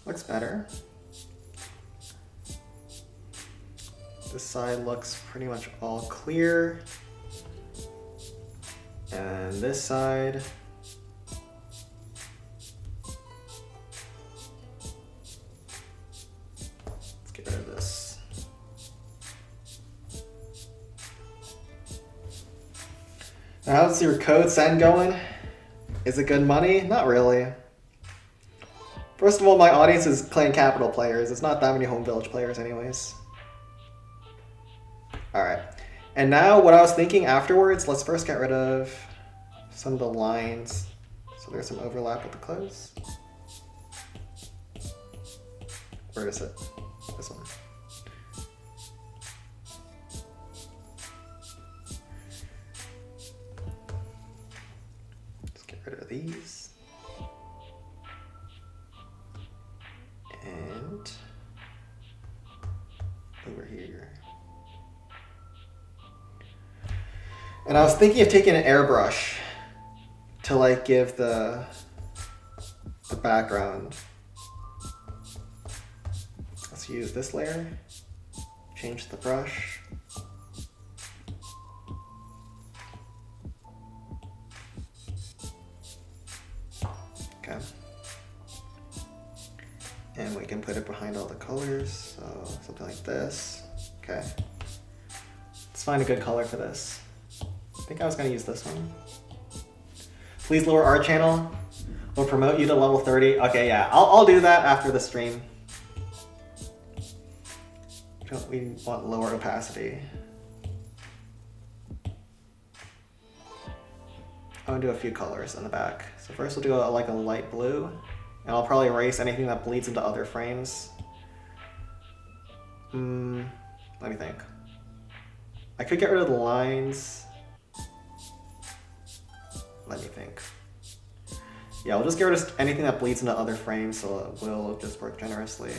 Looks better. This side looks pretty much all clear. And this side. Let's get rid of this. Now, how's your code send going? Is it good money? Not really. First of all, my audience is Clan Capital players. It's not that many Home Village players anyways. Alright. And now what I was thinking afterwards, let's first get rid of some of the lines. So there's some overlap with the clothes. Where is it? This one. Let's get rid of these. And over here. And I was thinking of taking an airbrush to like give the background. Let's use this layer, change the brush. Okay. And we can put it behind all the colors, so something like this. Okay. Let's find a good color for this. I think I was gonna use this one. Please lower our channel. We'll promote you to level 30. Okay, yeah, I'll do that after the stream. We want lower opacity. I'm gonna do a few colors in the back. So first we'll do like a light blue, and I'll probably erase anything that bleeds into other frames. Let me think. I could get rid of the lines. Let me think. Yeah, we'll just get rid of anything that bleeds into other frames, so it will just work generously.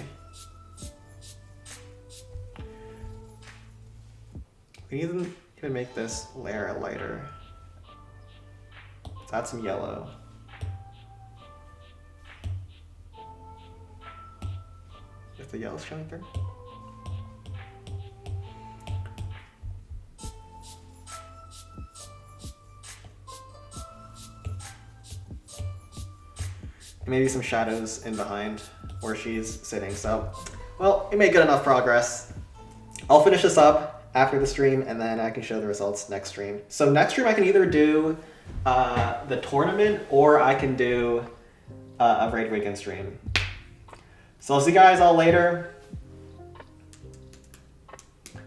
We can even make this layer lighter. Let's add some yellow. If the yellow's showing through. And maybe some shadows in behind where she's sitting. So, well, we made good enough progress. I'll finish this up after the stream, and then I can show the results next stream. So next stream I can either do the tournament, or I can do a Raid Weekend stream. So I'll see you guys all later.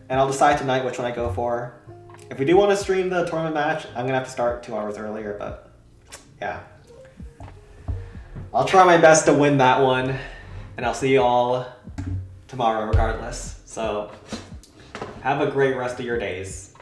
And I'll decide tonight which one I go for. If we do want to stream the tournament match, I'm going to have to start 2 hours earlier, but yeah. I'll try my best to win that one, and I'll see you all tomorrow regardless. So have a great rest of your days.